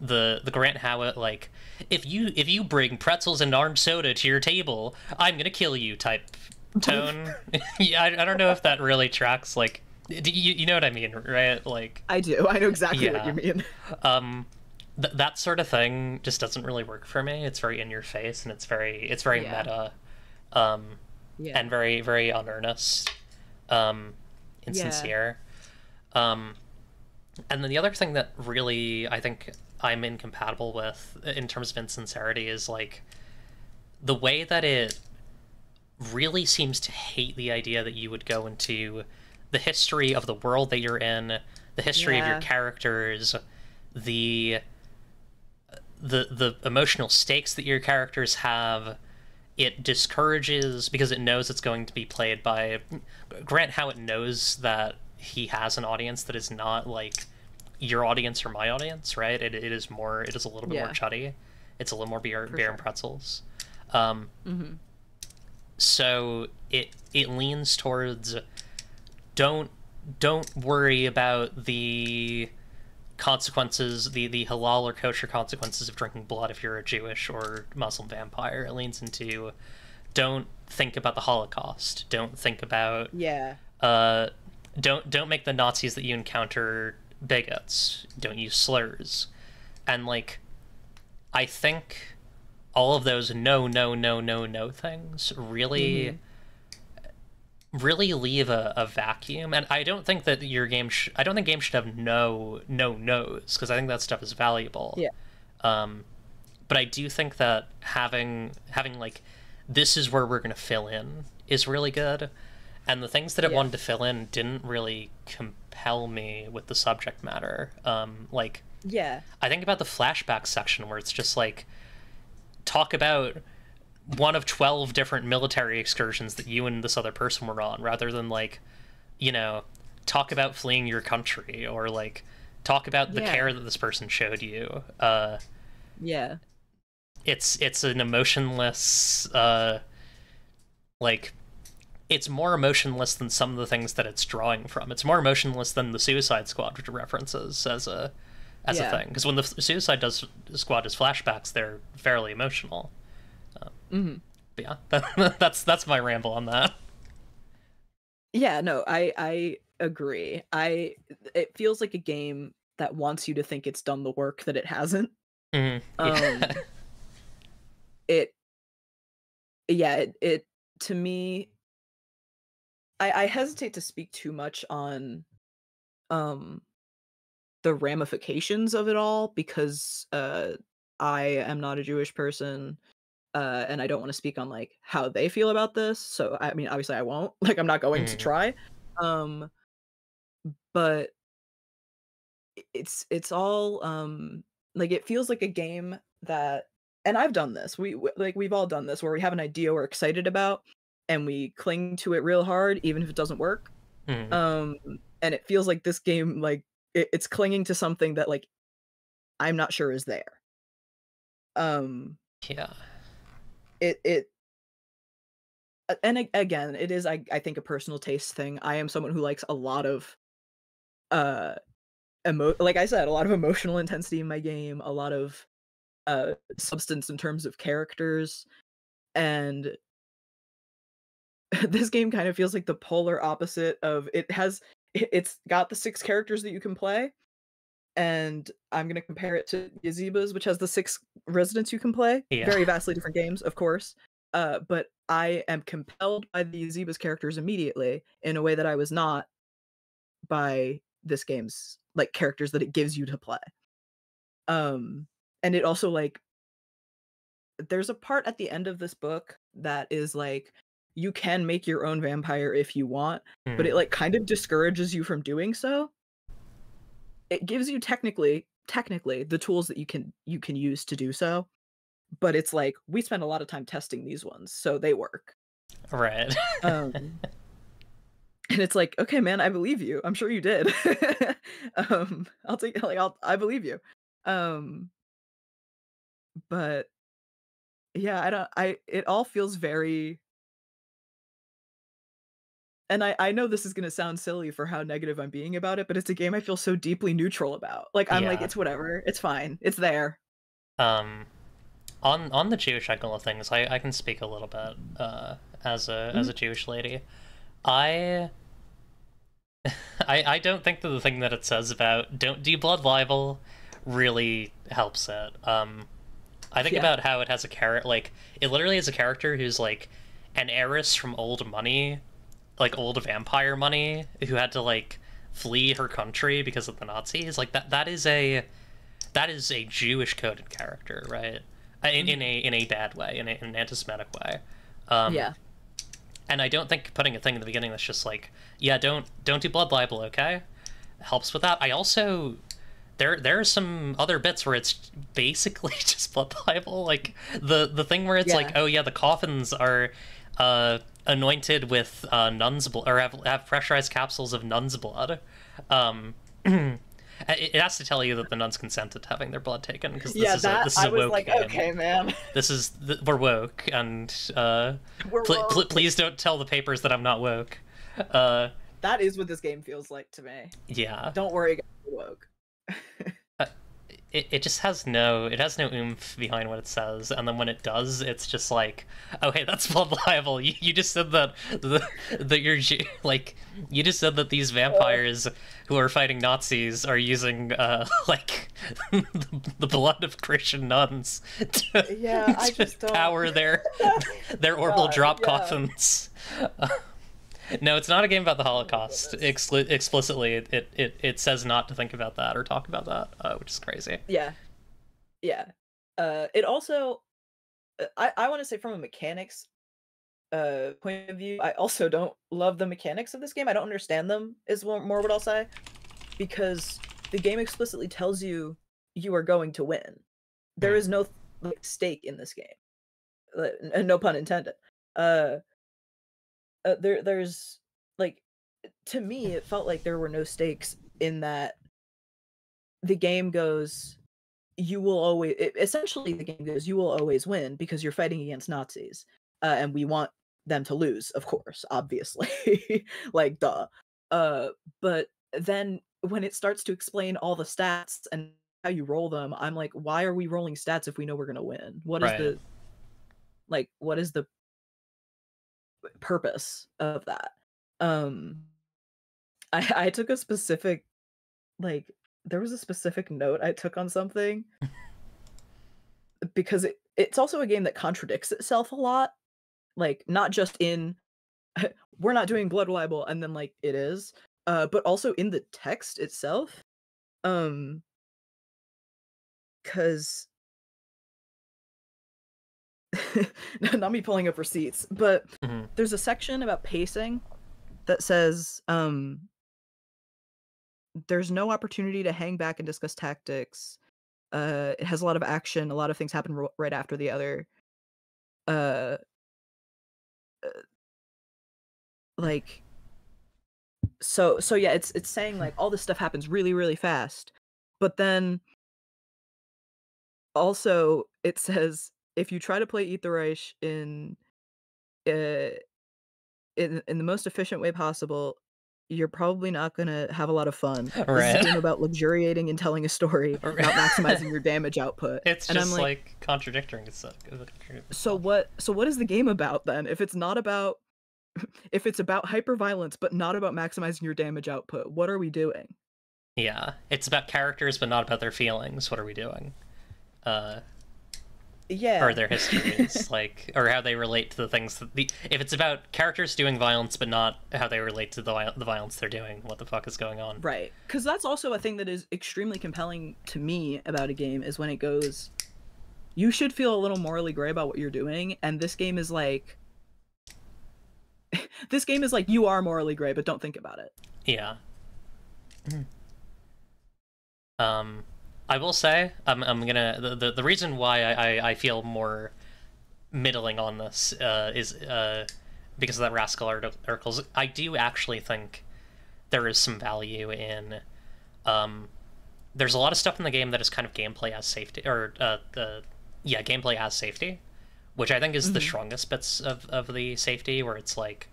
the Grant Howitt, like, if you bring pretzels and orange soda to your table, I'm gonna kill you type tone. Yeah, I don't know if that really tracks. Like, you know what I mean, right? Like, I do. I know exactly what you yeah, mean. that sort of thing just doesn't really work for me. It's very in your face, and it's very Yeah. meta, Yeah. and very very unearnest, Yeah. insincere. Um, and then the other thing that really I think I'm incompatible with in terms of insincerity is like the way that it really seems to hate the idea that you would go into the history of the world that you're in, the history of your Yeah. characters, the the emotional stakes that your characters have. It discourages because it knows it's going to be played by Grant Howitt knows that he has an audience that is not like your audience or my audience, right? It is a little bit more Yeah. chuddy. It's a little more For beer and sure. pretzels. Um, Hmm. so it leans towards don't don't worry about the consequences, the halal or kosher consequences of drinking blood if you're a Jewish or Muslim vampire. It leans into don't think about the Holocaust. Don't think about Yeah. uh, don't make the Nazis that you encounter bigots. Don't use slurs. And like I think all of those no things Hmm. really leave a vacuum. And I don't think that I don't think games should have no's because I think that stuff is valuable. Yeah. Um, but I do think that having like this is where we're gonna fill in is really good. And the things that it Yeah. wanted to fill in didn't really compel me with the subject matter. Like Yeah. I think about the flashback section where it's just like talk about one of 12 different military excursions that you and this other person were on rather than like you know talk about fleeing your country or like talk about the Yeah. care that this person showed you. Yeah. It's an emotionless like it's more emotionless than some of the things that it's drawing from. It's more emotionless than the Suicide Squad, which it references as a Yeah. thing. Because when the Squad does flashbacks, they're fairly emotional. Hmm. But yeah, that's my ramble on that. Yeah, no, I agree. I It feels like a game that wants you to think it's done the work that it hasn't. Yeah. Um it yeah, it to me I hesitate to speak too much on um the ramifications of it all because I am not a Jewish person and I don't want to speak on like how they feel about this. So I mean obviously I won't. Like I'm not going to Mhm. try. Um but it's all like it feels like a game that and I've done this. Like we've all done this where we have an idea we're excited about and we cling to it real hard even if it doesn't work. Mhm. Um and it feels like this game like it's clinging to something that like I'm not sure is there. Um Yeah. it and again, it is I think a personal taste thing. I am someone who likes a lot of uh like I said, a lot of emotional intensity in my game, a lot of substance in terms of characters, and this game kind of feels like the polar opposite of it's got the 6 characters that you can play, and I'm gonna compare it to Yaziba's, which has the 6 residents you can play. Yeah. Very vastly different games, of course, but I am compelled by the Yaziba's characters immediately in a way that I was not by this game's, like, characters that it gives you to play. Um, and it also, like there's a part at the end of this book that is like you can make your own vampire if you want, but it Mhm. like kind of discourages you from doing so. It gives you technically the tools that you can use to do so, but it's like we spend a lot of time testing these ones, so they work. Right. Um and it's like, okay, man, I believe you. I'm sure you did. I'll take like I believe you. Um but yeah, I don't I it all feels very And I know this is gonna sound silly for how negative I'm being about it, but it's a game I feel so deeply neutral about. Like, I'm like, Yeah. "It's whatever. It's fine. It's there." Um, on the Jewish angle of things, I can speak a little bit as a Mhm. Jewish lady. I I don't think that the thing that it says about don't do blood libel really helps it. I think Yeah. about how it has a character, like, it literally has a character who's, like, an heiress from old money, like, old vampire money, who had to, like, flee her country because of the Nazis. Like, that is a Jewish coded character, right? Mhm. In a bad way, in an anti-Semitic way. Um, Yeah. and I don't think putting a thing in the beginning that's just like, yeah, don't do blood libel, okay, helps with that. I also there are some other bits where it's basically just blood libel, like the thing where it's like, Yeah. oh yeah, the coffins are anointed with nun's blood, or have pressurized capsules of nun's blood. Um, it has to tell you that the nuns consented to having their blood taken, because Yeah, that this is I a was woke like, game. "Okay, man. We're woke, and We're woke." please don't tell the papers that I'm not woke. Uh, That is what this game feels like to me. yeah. Don't worry, guys, we're woke. Uh, it just has no oomph behind what it says, and then when it does, it's just like, oh hey, that's blood libel. You just said that that you're like, you just said that these vampires who are fighting Nazis are using like the blood of Christian nuns Yeah, I to just don't. power their orbital God, drop yeah. coffins. No, it's not a game about the Oh my Holocaust. goodness. Explicitly, it says not to think about that or talk about that, which is crazy. Yeah, yeah. It also, I want to say from a mechanics point of view, I also don't love the mechanics of this game. I don't understand them. Is more what I'll say, because the game explicitly tells you you are going to win. There Hmm. is no like stake in this game, and no pun intended. Uh, there's like, to me, it felt like there were no stakes in that. The game goes, you will always essentially the game goes, you will always win because you're fighting against Nazis, and we want them to lose, of course, obviously, like duh. Uh, but then when it starts to explain all the stats and how you roll them, I'm like, why are we rolling stats if we know we're gonna win? Right. What is the purpose of that? Um, I took a specific like there was a specific note I took on something because it's also a game that contradicts itself a lot, like, not just in "We're not doing blood libel," and then, like, it is, but also in the text itself, um, 'cause not me pulling up receipts, but Hmm. there's a section about pacing that says, "There's no opportunity to hang back and discuss tactics." It has a lot of action, a lot of things happen right after the other. Uh, like so yeah, it's saying, like, all this stuff happens really, really fast, but then also it says, "If you try to play Eat the Reich uh, in the most efficient way possible, you're probably not gonna have a lot of fun. This is a Right. game about luxuriating and telling a story, not maximizing your damage output." It's And I'm just like, like contradicting itself. "So what is the game about then? If it's not about if it's about hyperviolence, but not about maximizing your damage output, what are we doing?" Yeah, it's about characters, but not about their feelings. What are we doing? Uh, or Yeah. their histories, like, or how they relate to the things that if it's about characters doing violence, but not how they relate to the violence they're doing, what the fuck is going on? Right, because that's also a thing that is extremely compelling to me about a game is when it goes, "You should feel a little morally gray about what you're doing," and this game is like, "You are morally gray, but don't think about it." Yeah. Um, I will say, I'm gonna the reason why I feel more middling on this is because of that Rascal articles. I do actually think there is some value in um, there's a lot of stuff in the game that is kind of gameplay as safety, or gameplay as safety, which I think is the Mhm. strongest bits of the safety, where it's like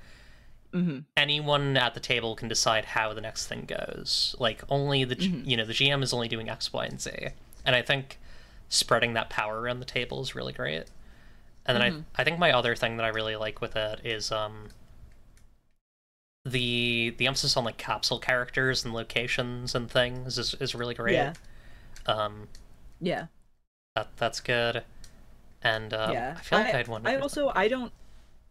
anyone at the table can decide how the next thing goes. Like, only the the GM is only doing X, Y, and Z. And I think spreading that power around the table is really great. And then I think my other thing that I really like with it is the emphasis on like capsule characters and locations and things is really great. Yeah. Yeah. That's good. And Yeah. I feel like I'd want to.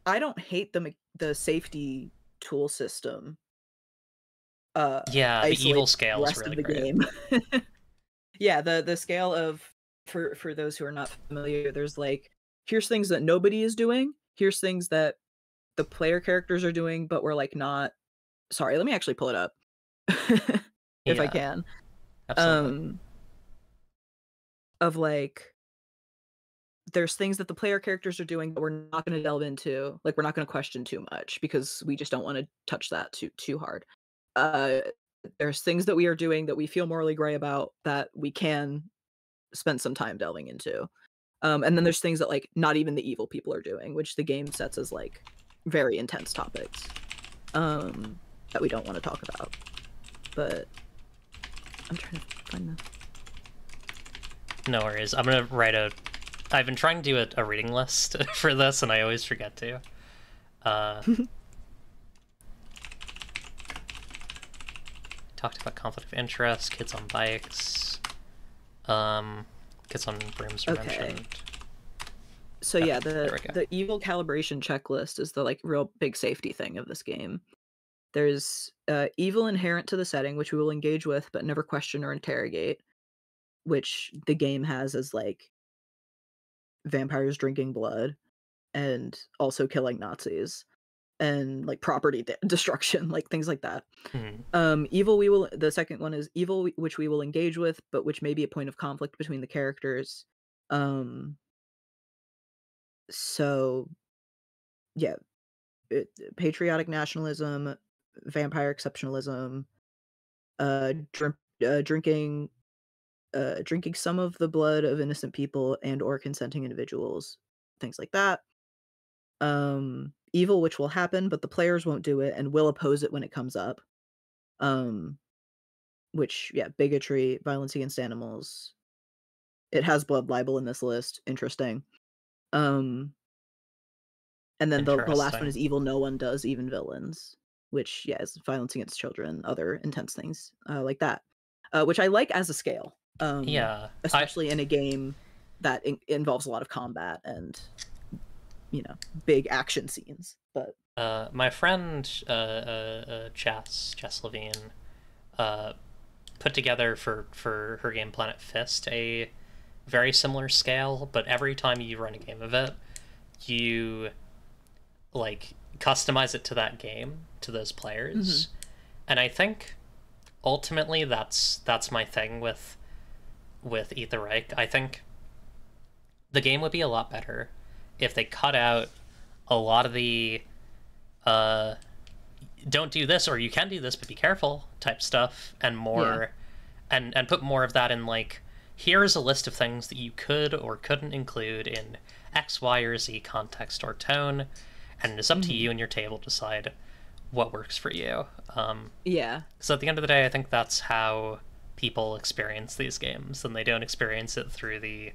I don't hate the safety tool system. Yeah, the evil scale is really great. Game. Yeah, the scale of for those who are not familiar, there's like, here's things that nobody is doing, here's things that the player characters are doing, but we're like not. Sorry, let me actually pull it up if I can. Absolutely. Of like, there's things that the player characters are doing that we're not going to delve into, like we're not going to question too much because we just don't want to touch that too hard. There's things that we are doing that we feel morally gray about that we can spend some time delving into. And then there's things that like not even the evil people are doing, which the game sets as like very intense topics that we don't want to talk about. But I'm trying to find the... No worries. I'm gonna write I've been trying to do a reading list for this, and I always forget to. Talked about conflict of interest, kids on bikes, kids on brooms were mentioned. So yeah, the evil calibration checklist is the like real big safety thing of this game. There's evil inherent to the setting, which we will engage with but never question or interrogate, which the game has as like vampires drinking blood and also killing Nazis and like property destruction, like things like that. Evil the second one is evil which we will engage with but which may be a point of conflict between the characters. So yeah, patriotic nationalism, vampire exceptionalism, drinking some of the blood of innocent people and or consenting individuals, things like that. Evil which will happen but the players won't do it and will oppose it when it comes up. Which, yeah, bigotry, violence against animals. It has blood libel in this list. Interesting. And then the last one is evil no one does, even villains, which, yeah, is violence against children, other intense things like that, which I like as a scale. Yeah. Especially in a game that involves a lot of combat and, you know, big action scenes. But my friend Jess Levine put together for her game Planet Fist a very similar scale, but every time you run a game of it, you like customize it to that game, to those players. And I think ultimately that's my thing with Eat the Reich. I think the game would be a lot better if they cut out a lot of the don't do this or you can do this but be careful type stuff and more and put more of that in like, here's a list of things that you could or couldn't include in X, Y, or Z context or tone, and it's up to you and your table to decide what works for you. So at the end of the day, I think that's how people experience these games, and they don't experience it through the,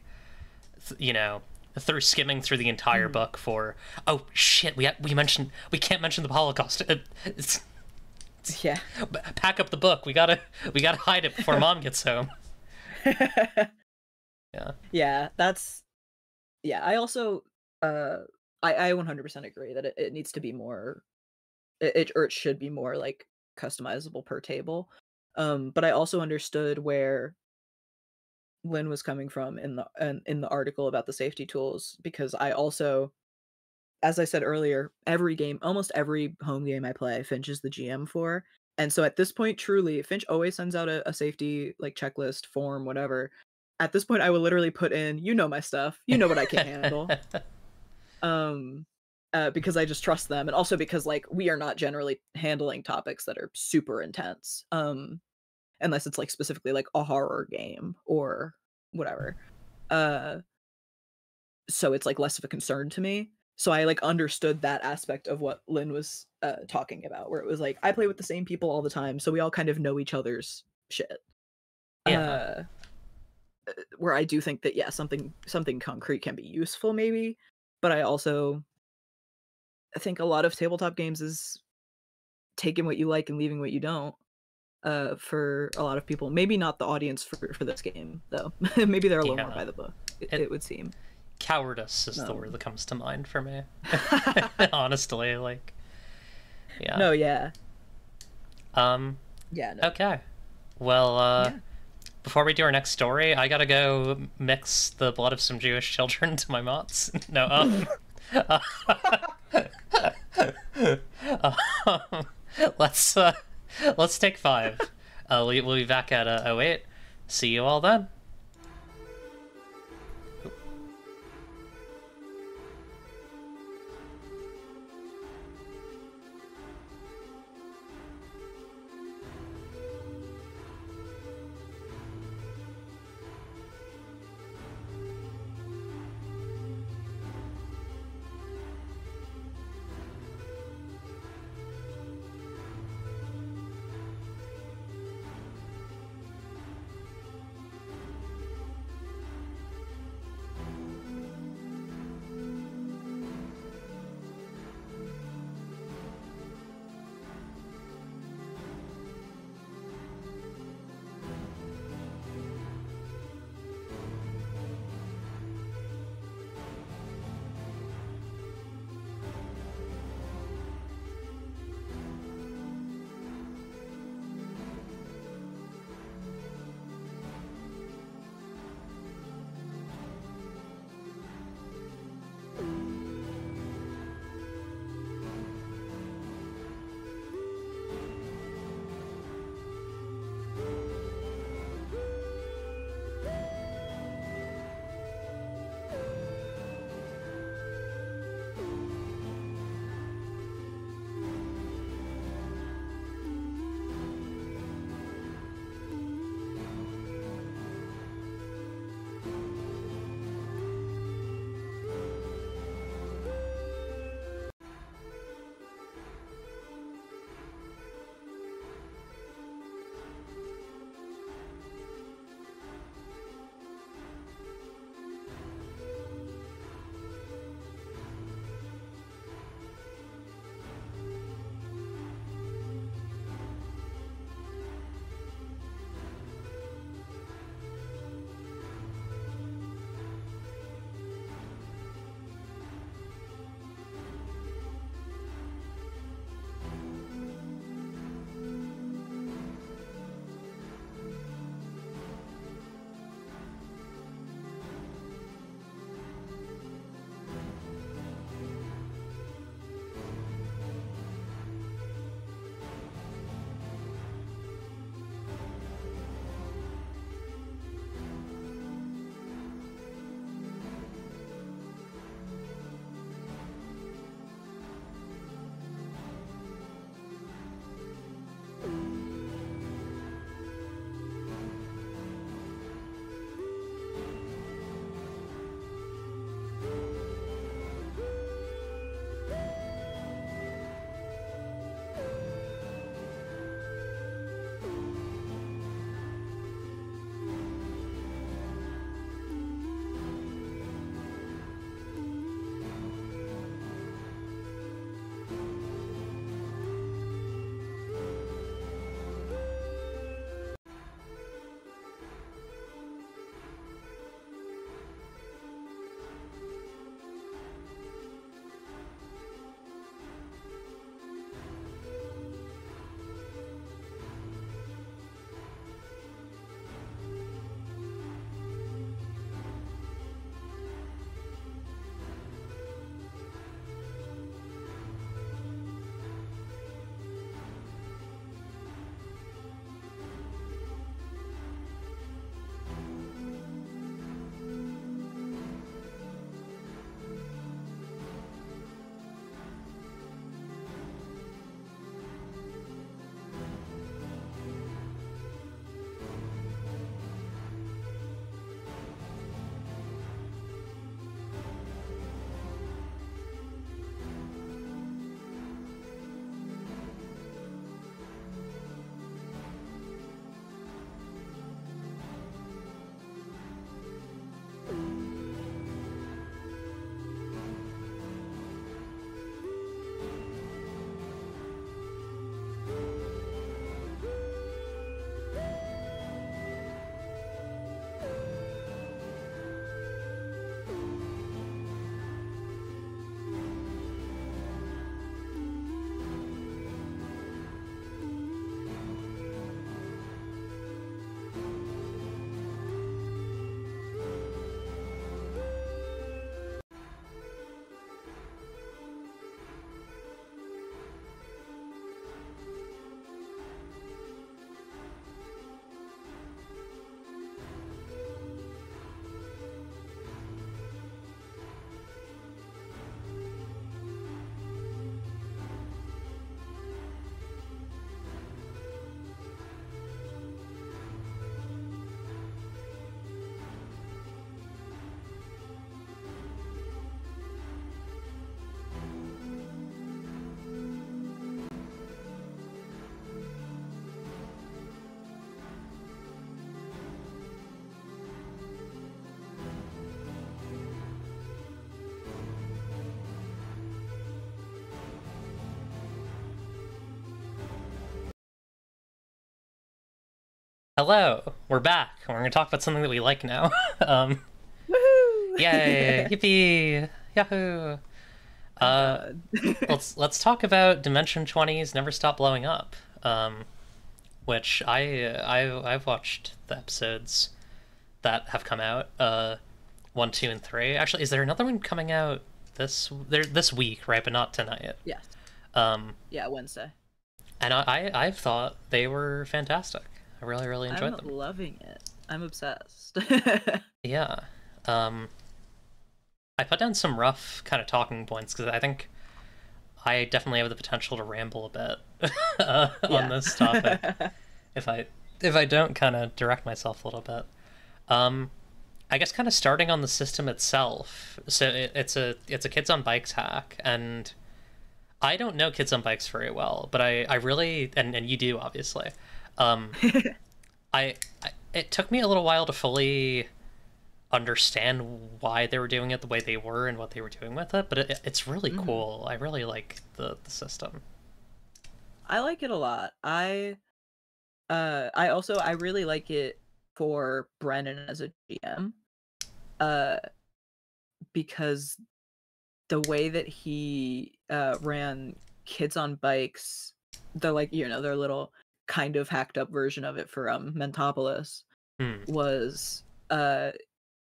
through skimming through the entire book for, oh shit, we can't mention the Holocaust. Pack up the book. We gotta hide it before mom gets home. I also I 100% agree that it needs to be more, it should be more like customizable per table. But I also understood where Lynn was coming from in the article about the safety tools, because I also, as I said earlier, almost every home game I play, Finch is the GM for. And so at this point, truly, Finch always sends out a safety like checklist form, whatever. At this point, I will literally put in, my stuff, what I can handle. Because I just trust them, and also because like we are not generally handling topics that are super intense, unless it's like specifically like a horror game or whatever. So it's like less of a concern to me. So I like understood that aspect of what Lynn was talking about, where it was like I play with the same people all the time, so we all kind of know each other's shit. Yeah. Where I do think that something concrete can be useful maybe, but I think a lot of tabletop games is taking what you like and leaving what you don't. For a lot of people, maybe not the audience for this game though. Maybe they're a little more by the book. It would seem. Cowardice is the word that comes to mind for me. Honestly, like, yeah. No, yeah. Yeah. No. Okay. Well, before we do our next story, I gotta go mix the blood of some Jewish children to my mots. No, let's take 5. We'll be back at 08. See you all then. Hello, we're back. We're going to talk about something that we like now. um, Woohoo! Yay! Yippee! Yahoo! Oh Uh, god. let's talk about Dimension 20's Never Stop Blowing Up, which I've watched the episodes that have come out, 1, 2, and 3. Actually, is there another one coming out this week, right? But not tonight. Yes. Um, Yeah, Wednesday. and I've thought they were fantastic. I really enjoyed I'm them. loving it. I'm obsessed. Yeah. Um, I put down some rough kind of talking points because I think I definitely have the potential to ramble a bit on this topic if I don't kind of direct myself a little bit. Um, I guess kind of starting on the system itself. So it's a kids on bikes hack, and I don't know kids on bikes very well, but I really and you do obviously. Um, I it took me a little while to fully understand why they were doing it the way they were and what they were doing with it, but it's really cool. I really like the system. I like it a lot. I really like it for Brennan as a GM. Uh because the way that he ran kids on bikes, the like, their little kind of hacked up version of it for Mentopolis Hmm. was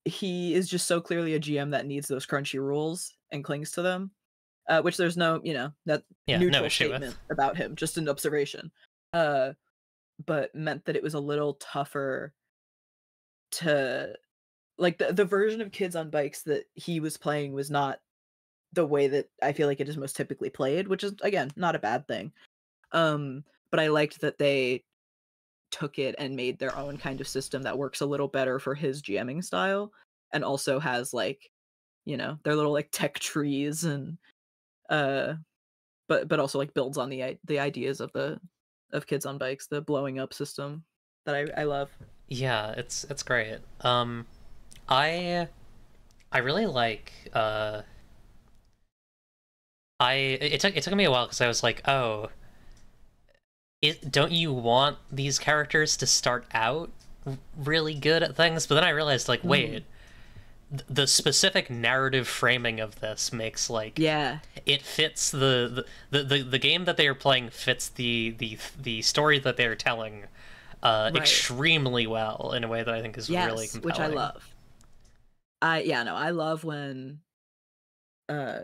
he is just so clearly a GM that needs those crunchy rules and clings to them. Which there's no, that Yeah, no neutral issue statement with. about him, just an observation. Uh, but meant that it was a little tougher to like the version of kids on bikes that he was playing was not the way that I feel like it is most typically played, which is again not a bad thing. But I liked that they took it and made their own kind of system that works a little better for his GMing style and also has like, their little like tech trees and uh but also like builds on the ideas of the of kids on bikes, the blowing up system that I love. Yeah, it's great. I I really like it took me a while because I was like, oh, don't you want these characters to start out really good at things? But then I realized, like, Mhm. wait, the specific narrative framing of this makes like Yeah, it fits the game that they are playing fits the story that they are telling right. extremely well in a way that I think is really Yes, which I compelling. love. I love when uh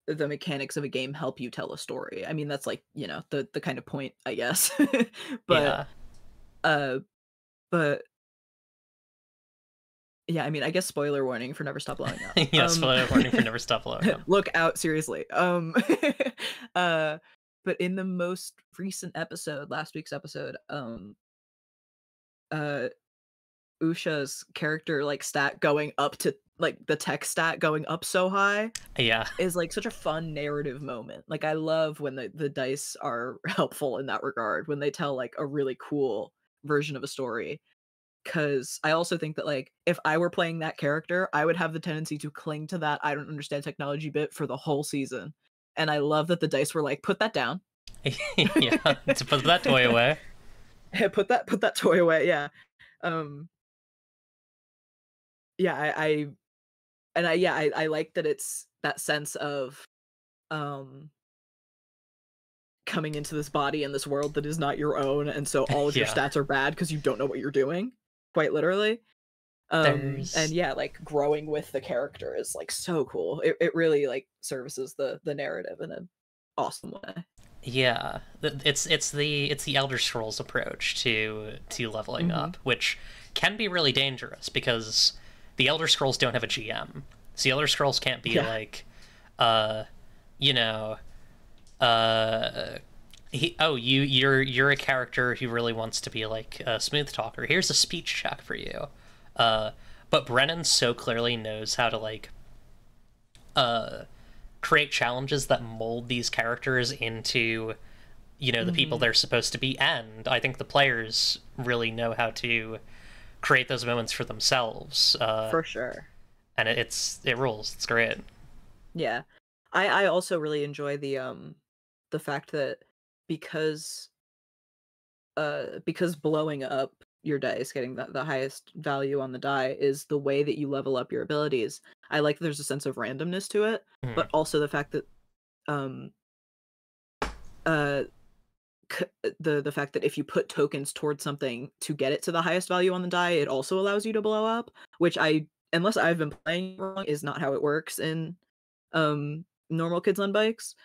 the mechanics of a game help you tell a story. I mean, that's like, the kind of point, I guess. but Yeah. uh but yeah, I mean, I guess spoiler warning for Never Stop Blowing Up. Yeah, spoiler warning for Never Stop Blowing Up. Look out, seriously. Uh, but in the most recent episode, last week's episode, uh, Usha's character like stat going up to like the tech stat going up so high Yeah. is like such a fun narrative moment. Like I love when the dice are helpful in that regard when they tell like a really cool version of a story. Cause I also think that like if I were playing that character, I would have the tendency to cling to that I don't understand technology bit for the whole season. And I love that the dice were like, put that down. Yeah, to put that toy away. Put that toy away. Yeah. Um yeah, I and I yeah, I like that it's that sense of um coming into this body and this world that is not your own, and so all of your Yeah. stats are bad because you don't know what you're doing, quite literally. And There's yeah, like growing with the character is like so cool. It really like services the narrative in an awesome way. Yeah, it's the Elder Scrolls approach to leveling Hmm. up, which can be really dangerous because the Elder Scrolls don't have a GM. So the Elder Scrolls can't be Yeah. like, uh, you know, uh, you're a character who really wants to be like a smooth talker. Here's a speech check for you. Uh, but Brennan so clearly knows how to like uh create challenges that mold these characters into the people Hmm. they're supposed to be, and I think the players really know how to create those moments for themselves, For sure. and it rules. It's great. Yeah. I also really enjoy the fact that because because blowing up your dice, getting the highest value on the die, is the way that you level up your abilities. I like that there's a sense of randomness to it, but also the fact that um uh the fact that if you put tokens towards something to get it to the highest value on the die, it also allows you to blow up, which unless I've been playing wrong, is not how it works in normal Kids on Bikes.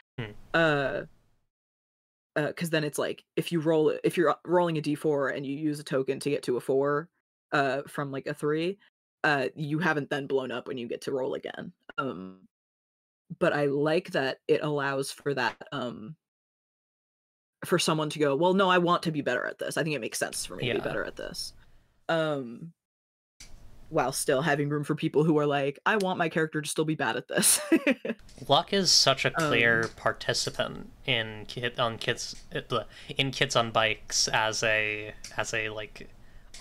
Because then it's like if you're rolling a d4 and you use a token to get to a 4 from like a 3, you haven't then blown up when you get to roll again. But I like that it allows for that for someone to go, well, no, I want to be better at this. I think it makes sense for me to be better at this. While still having room for people who are like, I want my character to still be bad at this. Luck is such a clear participant in Kids on Bikes as a like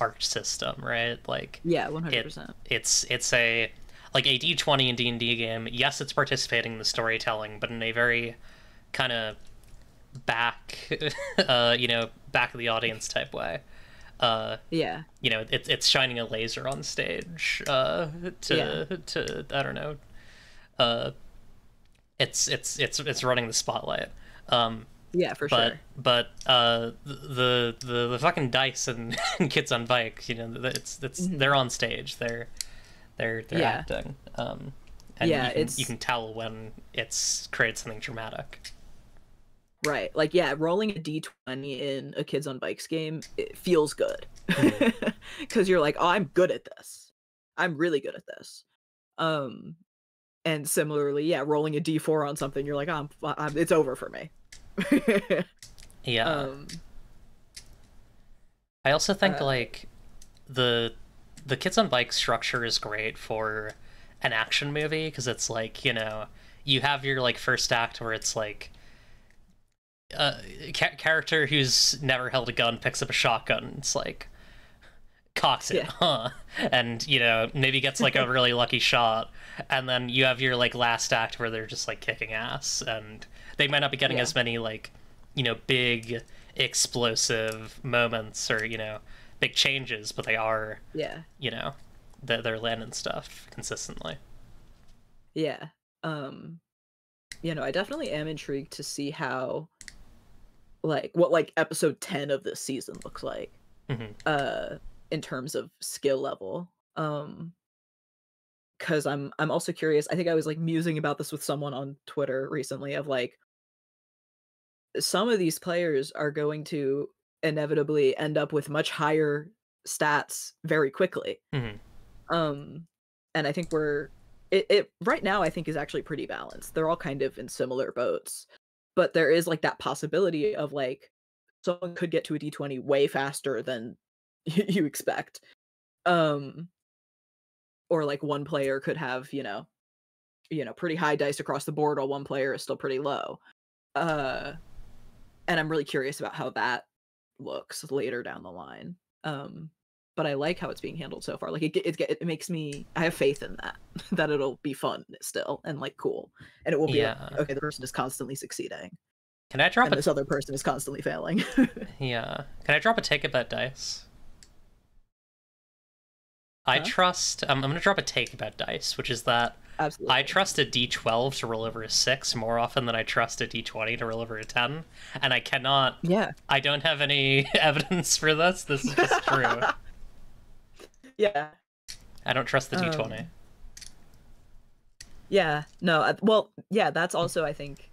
arc system, right? Like, yeah, 100%. It's a like a D20 in D&D game. Yes, it's participating in the storytelling, but in a very kind of back back of the audience type way. Yeah, it's shining a laser on stage to I don't know, it's running the spotlight. Yeah, for sure. But the fucking dice and Kids on Bikes, they're on stage, they're acting, and you can tell when it's created something dramatic. Right, like, yeah, rolling a d20 in a Kids on Bikes game, it feels good. Because you're like, oh, I'm good at this. I'm really good at this. And similarly, yeah, rolling a d4 on something, you're like, oh, it's over for me. Yeah. I also think, like, the Kids on Bikes structure is great for an action movie, because it's like, you have your, like, first act where it's like, character who's never held a gun picks up a shotgun. It's like, cocks it, and maybe gets like a really lucky shot, and then you have your like last act where they're just like kicking ass, and they might not be getting as many like big explosive moments or big changes, but they are they're landing stuff consistently. I definitely am intrigued to see how what like episode 10 of this season looks like in terms of skill level, because I'm also curious. I think I was like musing about this with someone on Twitter recently, of like, some of these players are going to inevitably end up with much higher stats very quickly. And I think it right now, I think, is actually pretty balanced. They're all kind of in similar boats. But there is like that possibility of like someone could get to a d20 way faster than you expect, or like one player could have pretty high dice across the board while one player is still pretty low. And I'm really curious about how that looks later down the line. But I like how it's being handled so far. Like it makes me, I have faith in that it'll be fun still and like cool, and it will be like, okay, the person is constantly succeeding. Can I drop this other person is constantly failing? Yeah. Can I drop a take about dice? I trust. I'm gonna drop a take about dice, which is that absolutely I trust a d12 to roll over a 6 more often than I trust a d20 to roll over a 10, and I cannot. Yeah. I don't have any evidence for this. This is just true. Yeah. I don't trust the d20. Yeah. No. Well, yeah. That's also, I think,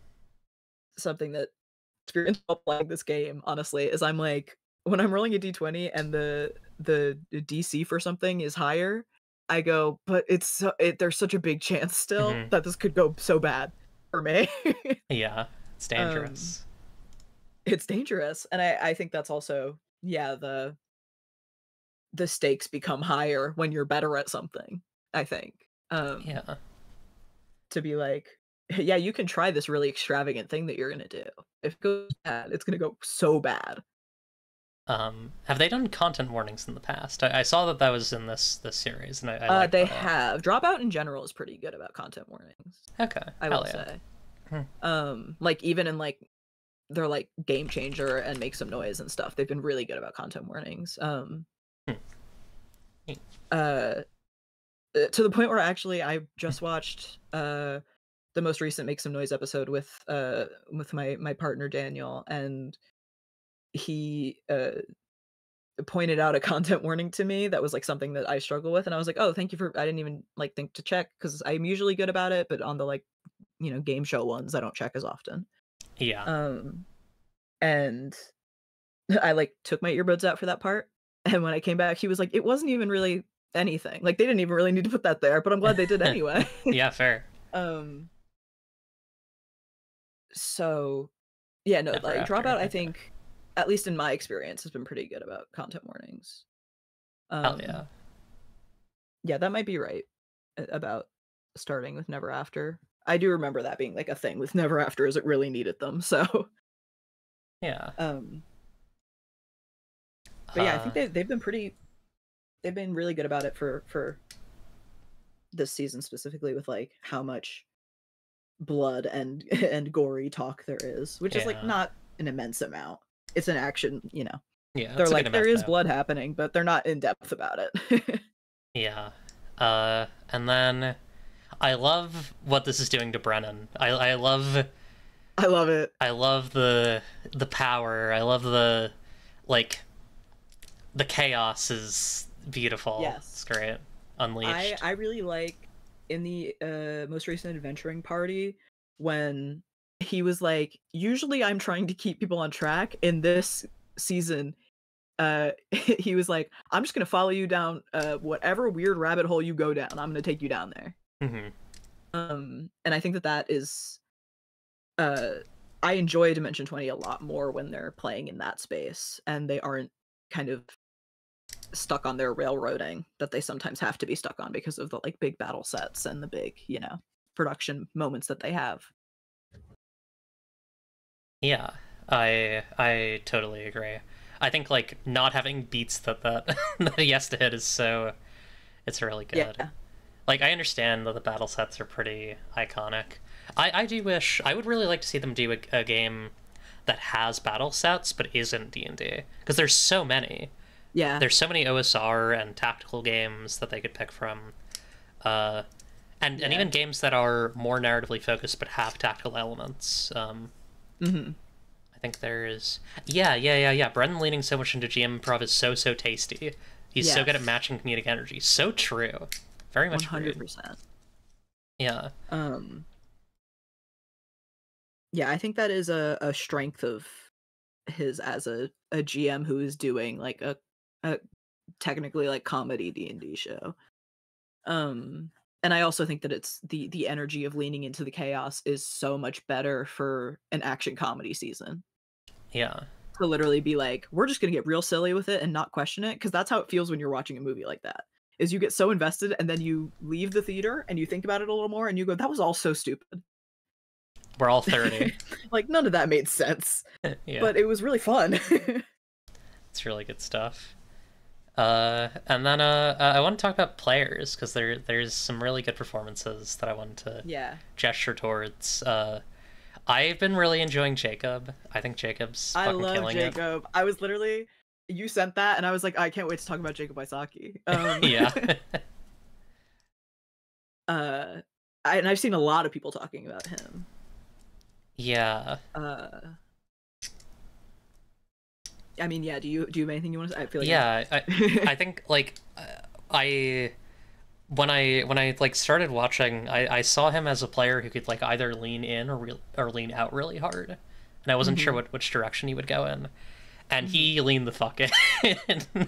something that experience while playing this game, honestly, is I'm like, when I'm rolling a d20 and the DC for something is higher, I go, but there's such a big chance still that this could go so bad for me. Yeah, it's dangerous. It's dangerous, and I think that's also the stakes become higher when you're better at something, I think. To be like, yeah, you can try this really extravagant thing that you're gonna do. If it goes bad, it's gonna go so bad. Have they done content warnings in the past? I saw that was in this series, and I like they have. Dropout in general is pretty good about content warnings. Okay, I will say. Like even in like they're like game changer and make some noise and stuff, they've been really good about content warnings. Hmm. Uh, to the point where actually I just watched the most recent Make Some Noise episode with my partner Daniel, and he pointed out a content warning to me that was like something that I struggle with, and I was like, "Oh, thank you for." I didn't even like think to check because I'm usually good about it, but on the like game show ones, I don't check as often. Yeah. And I like took my earbuds out for that part, and when I came back, he was like, "It wasn't even really anything. Like they didn't even really need to put that there, but I'm glad they did anyway." Yeah, fair. um. So yeah, no, Never like after. Dropout, I Okay. think, at least in my experience, has been pretty good about content warnings. Hell yeah. Yeah, that might be right about starting with Never After. I do remember that being like a thing with Never After, is it really needed them. So, Yeah. um, but yeah, I think they've been really good about it for this season specifically with like how much blood and and gory talk there is, which is like Yeah. not an immense amount. It's an action, Yeah, They're it's a good like there amount is though. blood happening, but they're not in depth about it. Yeah. And then I love what this is doing to Brennan. I love I love it. I love the power. I love like the chaos is beautiful. It's Yes. great. Unleashed. I really like in the most recent adventuring party when he was like, usually I'm trying to keep people on track. In this season, he was like, I'm just gonna follow you down whatever weird rabbit hole you go down, I'm gonna take you down there. Hmm. And I think that that is uh I enjoy Dimension 20 a lot more when they're playing in that space and they aren't kind of stuck on their railroading that they sometimes have to be stuck on because of the like big battle sets and the big, production moments that they have. Yeah. I totally agree. I think like not having beats that that he has to hit is so it's really good. Yeah. Like I understand that the battle sets are pretty iconic. I do wish I would really like to see them do a game that has battle sets but isn't D&D because there's so many. Yeah. There's so many OSR and tactical games that they could pick from. And Yeah. even games that are more narratively focused but have tactical elements. Mm-hmm. I think there's yeah. Brendan leaning so much into GM improv is so tasty. He's so good at Yes. matching comedic energy. So true. Very much agreed. 100%. Yeah. Um yeah, I think that is a strength of his as a GM who is doing like a technically like comedy D&D show. Um and I also think that it's the energy of leaning into the chaos is so much better for an action comedy season. Yeah. To literally be like, we're just gonna get real silly with it and not question it, because that's how it feels when you're watching a movie like that. Is you get so invested and then you leave the theater and you think about it a little more and you go, that was all so stupid. We're all 30. Like none of that made sense. Yeah. But it was really fun. It's really good stuff. And then I want to talk about players because there's some really good performances that I wanted to Yeah. gesture towards. I've been really enjoying Jacob. I think Jacob's I fucking love killing it. Jacob. I was literally you sent that and I was like, I can't wait to talk about Jacob Isaki. Yeah. And I've seen a lot of people talking about him. Yeah. I mean, yeah. Do you have anything you want to say? I feel like Yeah. I think like I when I like started watching, I saw him as a player who could like either lean in or lean out really hard, and I wasn't sure which direction he would go in, and he leaned the fuck in.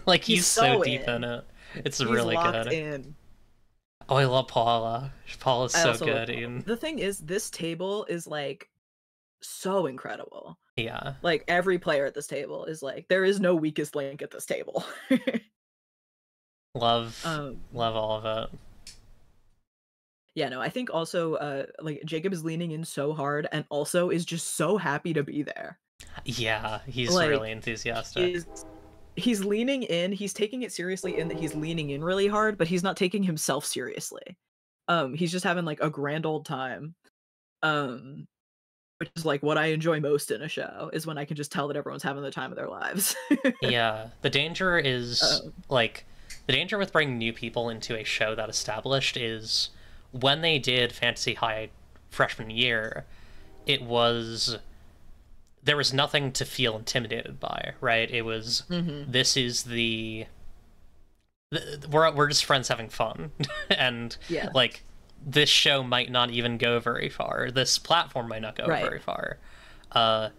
Like he's so deep in it. It's really locked good. in. Oh, I love Paula. Paula's so good. The thing is, this table is like so incredible. Yeah. Like every player at this table is like, there is no weakest link at this table. Love all of it. Yeah, no, I think also like Jacob is leaning in so hard and also is just so happy to be there. Yeah, he's like, really enthusiastic. He's leaning in, he's taking it seriously in that he's leaning in really hard, but he's not taking himself seriously. He's just having like a grand old time. which is like what I enjoy most in a show is when I can just tell that everyone's having the time of their lives. Yeah, the danger is um, like the danger with bringing new people into a show that established is when they did Fantasy High freshman year, it was there was nothing to feel intimidated by, right? It was mhm. this is we're just friends having fun, and Yeah, like this show might not even go very far. This platform might not go right. very far, uh,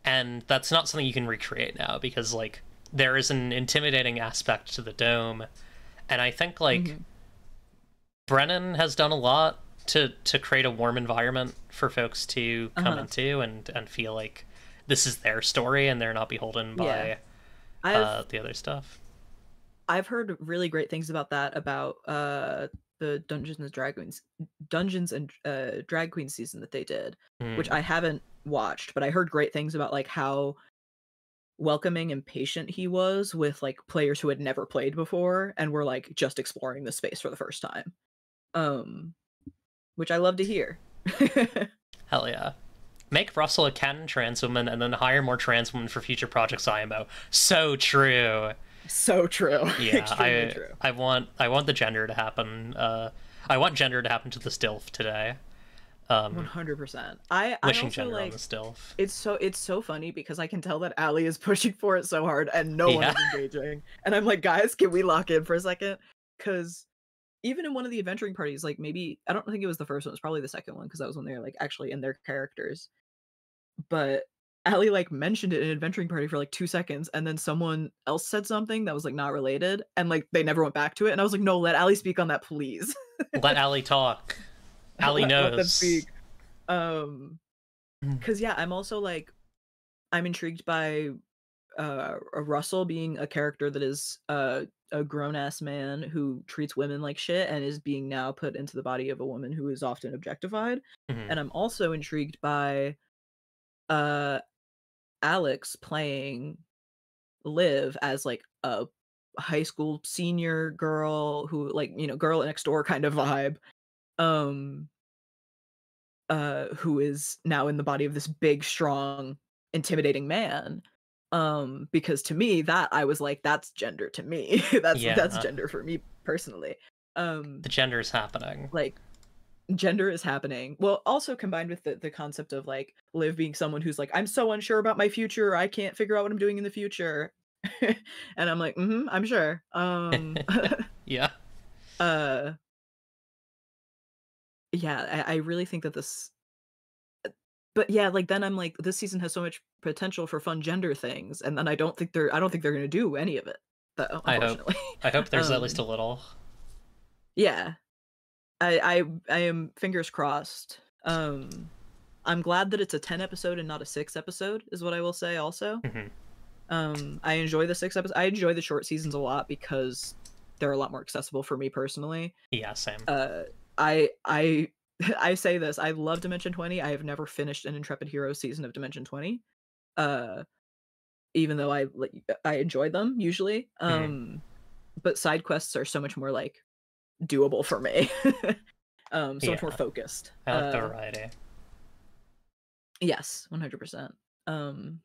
and that's not something you can recreate now because like there is an intimidating aspect to the dome, and I think like Mhm. Brennan has done a lot to create a warm environment for folks to come Uh-huh. into and feel like this is their story and they're not beholden Yeah. by I've the other stuff. I've heard really great things about that, about, the Dungeons and, Drag Queen season that they did, which Hmm. I haven't watched, but I heard great things about, like, how welcoming and patient he was with, like, players who had never played before and were, like, just exploring the space for the first time. Um, which I love to hear. Hell yeah. Make Russell a canon trans woman and then hire more trans women for future projects IMO. So true. So true. Yeah, Extremely true. I want the gender to happen. I want gender to happen to the Stilf today. Um, 100%. I wishing also, gender on the like, Stilf. it's so funny because I can tell that Ali is pushing for it so hard and no one Yeah. is engaging. And I'm like, guys, can we lock in for a second? Because even in one of the adventuring parties, like maybe I don't think it was the first one, it was probably the second one because that was when they were like actually in their characters. But Ali like mentioned it in an adventuring party for like 2 seconds, and then someone else said something that was like not related, and like they never went back to it. And I was like, no, let Ali speak on that, please. Let Allie talk. Allie Let them knows. speak. Because yeah, I'm also like I'm intrigued by Russell being a character that is a grown ass man who treats women like shit and is being now put into the body of a woman who is often objectified. Mhm. And I'm also intrigued by uh Alex playing Liv as like a high school senior girl who like, girl next door kind of vibe. Um who is now in the body of this big, strong, intimidating man. Because to me, that I was like, that's gender to me. That's Yeah, gender for me personally. the gender is happening. Like gender is happening. Well, also combined with the concept of like Liv being someone who's like, I'm so unsure about my future, I can't figure out what I'm doing in the future. And I'm like, I'm sure. Yeah. Uh yeah, I really think that this but yeah, like, then I'm like, this season has so much potential for fun gender things, and then I don't think they're gonna do any of it, though, I hope. unfortunately. I hope there's at least Um, a little. yeah, I am fingers crossed. I'm glad that it's a 10 episode and not a 6 episode, is what I will say also. Mhm. I enjoy the 6 episodes. I enjoy the short seasons a lot because they're a lot more accessible for me personally. Yeah, same. I I say this, I love Dimension 20. I have never finished an Intrepid Heroes season of Dimension 20. Uh, even though I enjoy them usually. Mhm. But side quests are so much more like doable for me. So much more Yeah, focused. I like the variety. Yes, 100%. Um,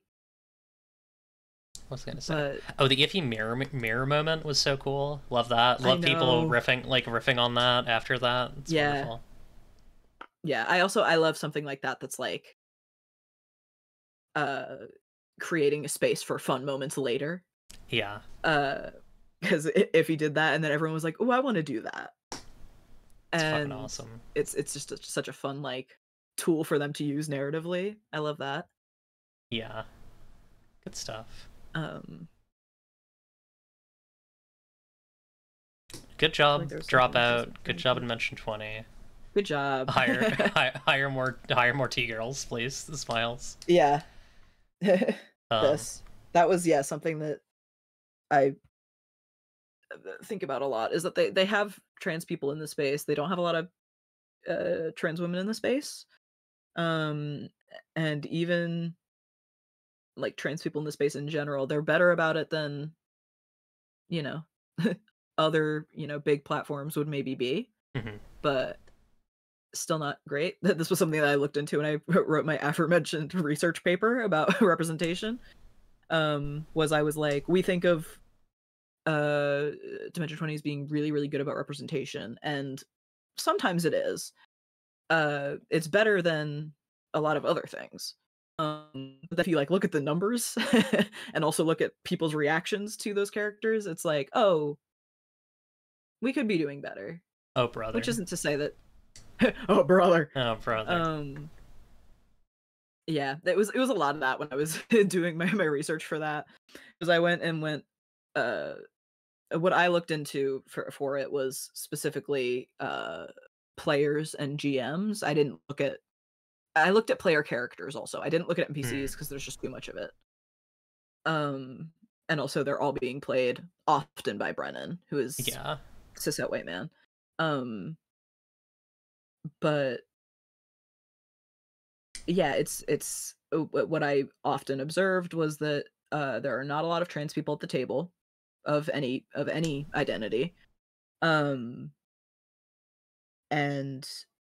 What was I gonna say? but Oh, the iffy mirror moment was so cool. Love that. I Love people know. riffing on that after that. It's Yeah. wonderful. Yeah, I love something like that that's like uh creating a space for fun moments later. Yeah, Uh because if he did that and then everyone was like, "Oh, I want to do that." it's fucking And awesome. it's just such a fun like tool for them to use narratively. I love that. Yeah, good stuff. Um Good I feel like job, there was something else I was Dropout. Good going job in to. Mention 20. Good job. Hire more T girls, please. The smiles. Yeah. Um, This. That was, yeah, something that I think about a lot is that they have trans people in the space. They don't have a lot of trans women in the space. Um and even like trans people in the space in general, they're better about it than, you know, other, big platforms would maybe be. mhm. But still not great. This was something that I looked into when I wrote my aforementioned research paper about representation. I was like, we think of Dimension 20 as being really, really good about representation, and sometimes it is. It's better than a lot of other things. But if you like look at the numbers and also look at people's reactions to those characters, it's like, oh, we could be doing better. Oh, brother. Which isn't to say that oh, brother. Oh, brother. Yeah, it was a lot of that when I was doing my research for that. Because I went what I looked into for it was specifically players and GMs. I looked at player characters also. I didn't look at NPCs because there's just too much of it. And also they're all being played often by Brennan, who is cishet white man. But yeah, it's what I often observed was that there are not a lot of trans people at the table of any identity. And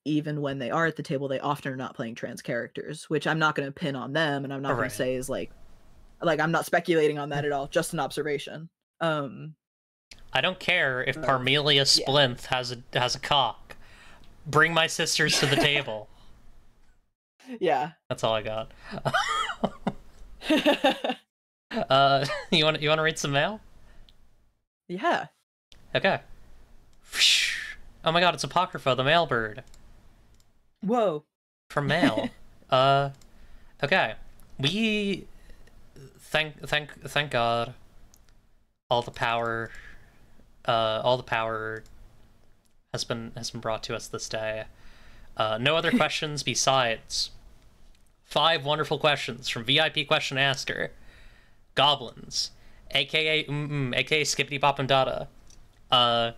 even when they are at the table, they often are not playing trans characters, which I'm not going to pin on them, and I'm not going to say is like I'm not speculating on that at all, just an observation. I don't care if Parmelia Splinth has a cock. Bring my sisters to the table. Yeah. That's all I got. You want to read some mail? Yeah. Okay. Oh my god, it's Apocrypha, the mailbird. Whoa. From mail. Okay. We thank God. All the power has been brought to us this day. No other questions besides 5 wonderful questions from VIP question asker, Goblins, aka aka Skippity Bop and Dada. Hi,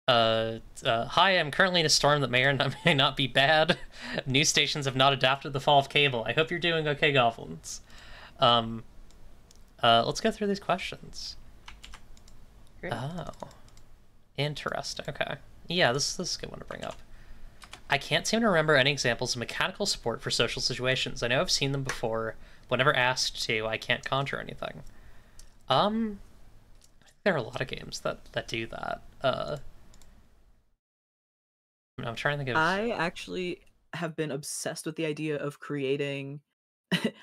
I'm currently in a storm that may or may not be bad. News stations have not adapted the fall of cable. I hope you're doing okay, Goblins. Let's go through these questions. Great. Oh. Interesting, okay. Yeah, this is a good one to bring up. I can't seem to remember any examples of mechanical support for social situations. I know I've seen them before. Whenever asked to, I can't conjure anything. I think there are a lot of games that do that. I'm trying to think of... I actually have been obsessed with the idea of creating...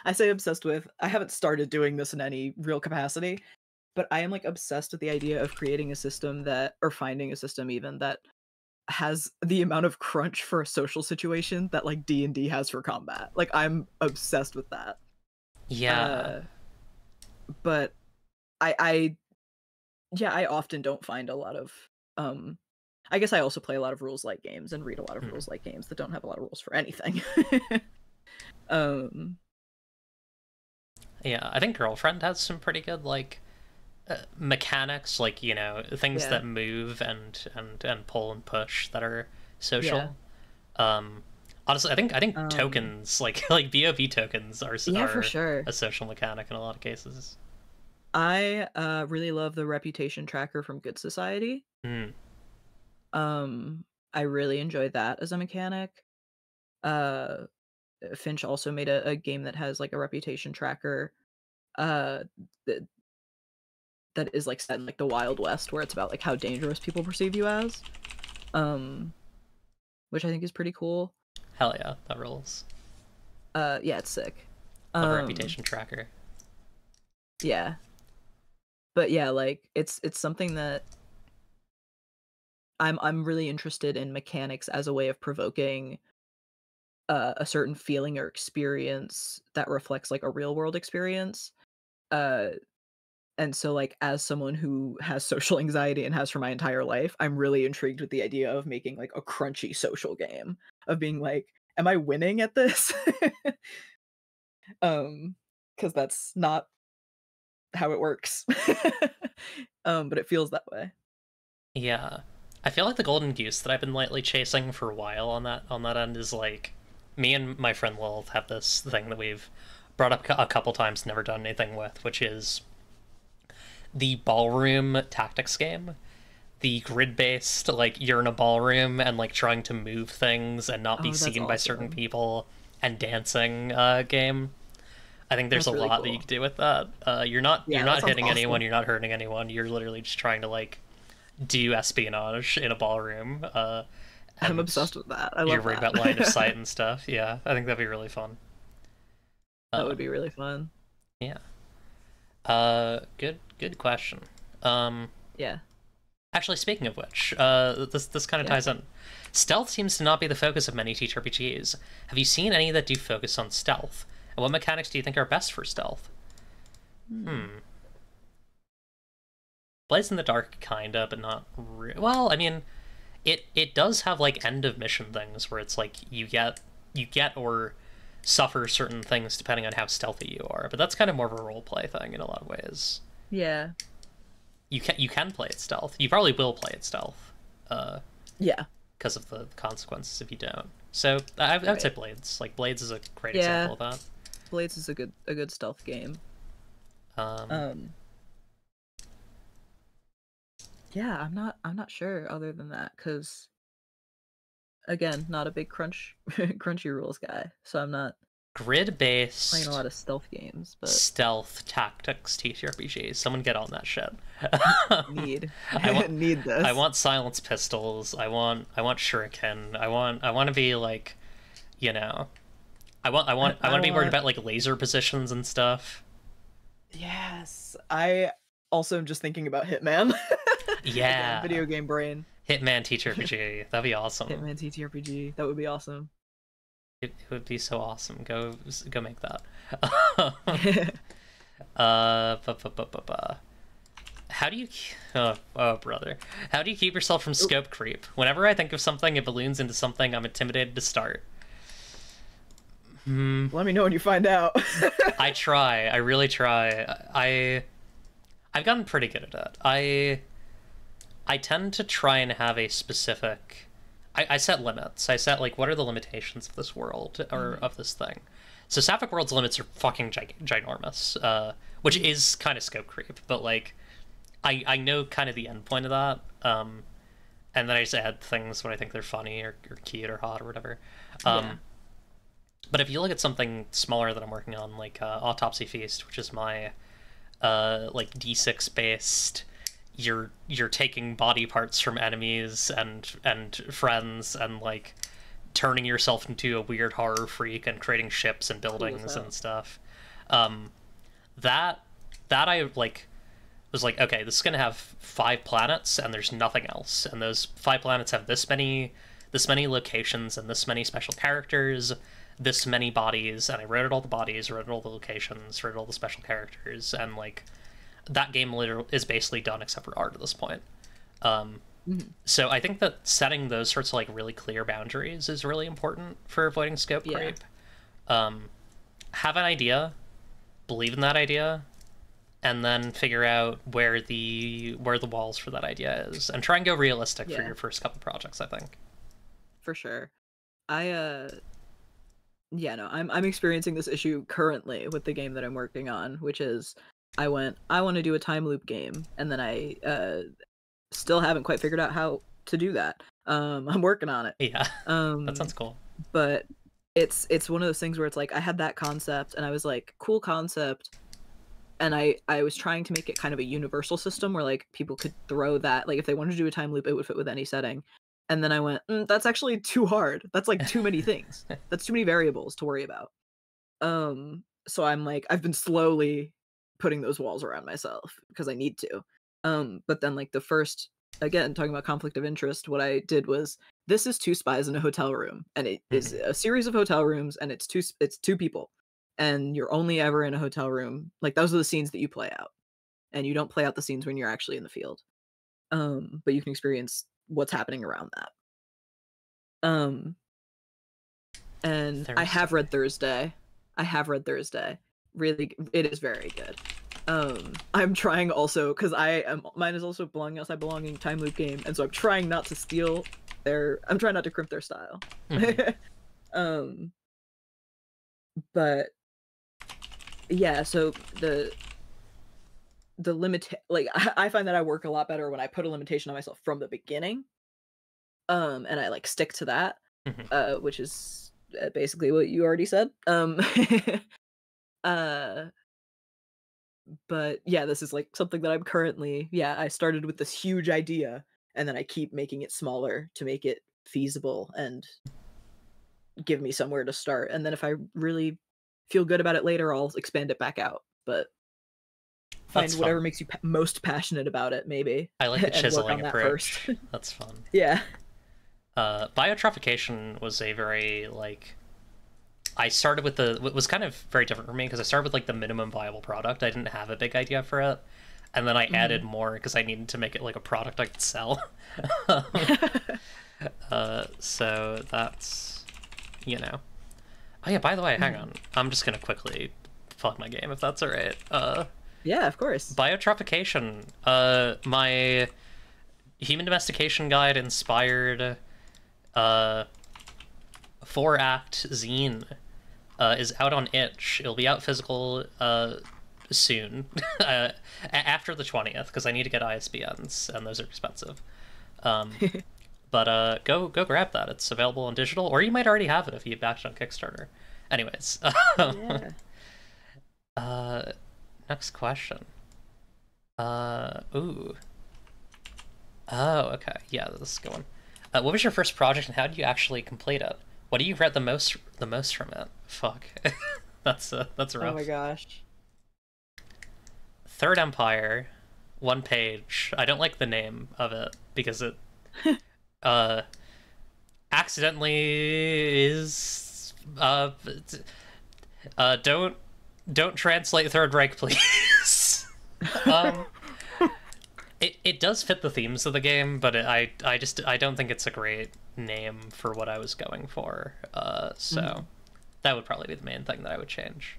I say obsessed with... I haven't started doing this in any real capacity, but I am like obsessed with the idea of creating a system that... or finding a system even that has the amount of crunch for a social situation that like D&D has for combat. Like I'm obsessed with that. Yeah. But I often don't find a lot of I guess I also play a lot of rules light games and read a lot of rules light games that don't have a lot of rules for anything. Yeah, I think Girlfriend has some pretty good like mechanics, like, you know, things that move and pull and push that are social. Honestly, I think tokens like BOV tokens are for sure a social mechanic in a lot of cases. I really love the reputation tracker from Good Society. I really enjoyed that as a mechanic. Finch also made a game that has like a reputation tracker that is like set in like the Wild West, where it's about like how dangerous people perceive you as, which I think is pretty cool. Hell yeah, that rules. Yeah, it's sick. Love a reputation tracker. Yeah, but yeah, like it's something that I'm really interested in mechanics as a way of provoking a certain feeling or experience that reflects like a real world experience. And so like as someone who has social anxiety and has for my entire life, I'm really intrigued with the idea of making like a crunchy social game of being like, am I winning at this? Because that's not how it works. But it feels that way. Yeah. I feel like the golden goose that I've been lightly chasing for a while on that end is like, me and my friend Lilith have this thing that we've brought up a couple times, never done anything with, which is the ballroom tactics game the grid-based, like, you're in a ballroom and, like, trying to move things and not be Oh, that's seen by certain awesome. people and dancing game. I think there's That's a really lot that you cool. can do with that. You're Yeah, that not sounds hitting anyone, awesome. you're not hurting anyone, you're literally just trying to, like, do espionage in a ballroom, I'm and obsessed with that. I you're love worried about line of that. sight and stuff. Yeah, I think that'd be really fun. That would Um, be really fun. yeah. Good question. Um, Yeah. Actually, speaking of which, this kind of Yeah. ties in. Stealth seems to not be the focus of many TTRPGs. Have you seen any that do focus on stealth? And what mechanics do you think are best for stealth? Hmm. Hmm. Blades in the Dark, kinda, but not well, I mean, it does have, like, end of mission things where it's like you get or suffer certain things depending on how stealthy you are, but that's kind of more of a roleplay thing in a lot of ways. Yeah. You can play it stealth. You probably will play it stealth, Yeah. because of the consequences if you don't. So I would say Right. Blades. Like, Blades is a great Yeah. example of that. Blades is a good stealth game. Um, Um. Yeah, I'm not sure other than that because again, not a big crunchy rules guy, so I'm not playing a Grid-based lot of stealth games, but stealth tactics TTRPGs. Someone get on that shit. need I want need I this. want silence pistols. I want shuriken. I want to be like, you know, I I want to be worried want about like laser positions and stuff. yes. I also am just thinking about Hitman. Again, Yeah. video game brain. Hitman TTRPG. That'd be awesome. Hitman TTRPG. That would be awesome. It would be so awesome. Go make that. Yeah. How do you? Oh, brother. How do you keep yourself from scope creep? Whenever I think of something, it balloons into something I'm intimidated to start. Hmm. Let me know when you find out. I try. I really try. I've gotten pretty good at it. I tend to try and have a specific. I set limits. I set, like, what are the limitations of this world or of this thing. So Sapphic World's limits are fucking ginormous, which is kind of scope creep. But, like, I know kind of the end point of that, and then I just add things when I think they're funny or cute or hot or whatever. Yeah. But if you look at something smaller that I'm working on, like Autopsy Feast, which is my like D6 based, you're taking body parts from enemies and friends and, like, turning yourself into a weird horror freak and creating ships and Cool as buildings hell. and stuff. Um, that I, like, was like, okay, this is gonna have 5 planets and there's nothing else, and those 5 planets have this many locations and this many special characters, this many bodies, and I wrote all the bodies, wrote all the locations, wrote all the special characters, and, like, that game literally is basically done except for art at this point. Mhm. So I think that setting those sorts of, like, really clear boundaries is really important for avoiding scope Yeah. creep. Have an idea, believe in that idea, and then figure out where the walls for that idea is, and try and go realistic for Yeah. your first couple projects, I think. For sure. I yeah, no, I'm experiencing this issue currently with the game that I'm working on, which is I want to do a time loop game, and then I still haven't quite figured out how to do that. I'm working on it. Yeah. That Um sounds cool. but it's one of those things where it's like I had that concept and I was like, cool concept, and I was trying to make it kind of a universal system where, like, people could throw that, like, if they wanted to do a time loop, it would fit with any setting. And then I went, that's actually too hard. That's, like, too many things. That's too many variables to worry about. So I'm like, I've been slowly putting those walls around myself because I need to. But then, like, the first, again, talking about conflict of interest, what I did was this is two spies in a hotel room, and it is Mhm. a series of hotel rooms, and it's two people, and you're only ever in a hotel room. Like, those are the scenes that you play out, and you don't play out the scenes when you're actually in the field. But you can experience what's happening around that. Um, and I have Thursday. read Thursday. I have read Thursday. Really, it is very good. I'm trying also because mine is also belonging outside belonging time loop game, and so I'm trying not to steal their. I'm trying not to crimp their style. Mhm. um, but yeah, so the limit like I find that I work a lot better when I put a limitation on myself from the beginning, and I like stick to that, Mhm. which is basically what you already said. Uh, but yeah, this is like something that I'm currently, yeah, I started with this huge idea and then I keep making it smaller to make it feasible and give me somewhere to start. And then if I really feel good about it later, I'll expand it back out. But That's find fun. whatever makes you most passionate about it, maybe, I like the and work chiseling on that first. approach. That's fun. Yeah. Biotrophication was a very, like, I started with it was kind of very different for me because I started with like the minimum viable product. I didn't have a big idea for it. And then I added Mhm. more because I needed to make it like a product I could sell. So that's, you know. Oh yeah, by the way, hang Mhm. on. I'm just gonna quickly plug my game if that's alright. Yeah, of course. Biotrophication. My human domestication guide inspired 4-act zine is out on itch. It'll be out physical soon, after the 20th, because I need to get ISBNs, and those are expensive. But go grab that. It's available on digital, or you might already have it if you backed on Kickstarter. Anyways, Yeah. next question. Ooh. Oh, okay. Yeah, this is going. What was your first project, and how did you actually complete it? What do you read the most from it? Fuck. That's Oh my rough. gosh. Third Empire, 1 page. I don't like the name of it because it uh accidentally is don't translate Third Reich, please. um it does fit the themes of the game, but I don't think it's a great name for what I was going for. So Mhm. that would probably be the main thing that I would change.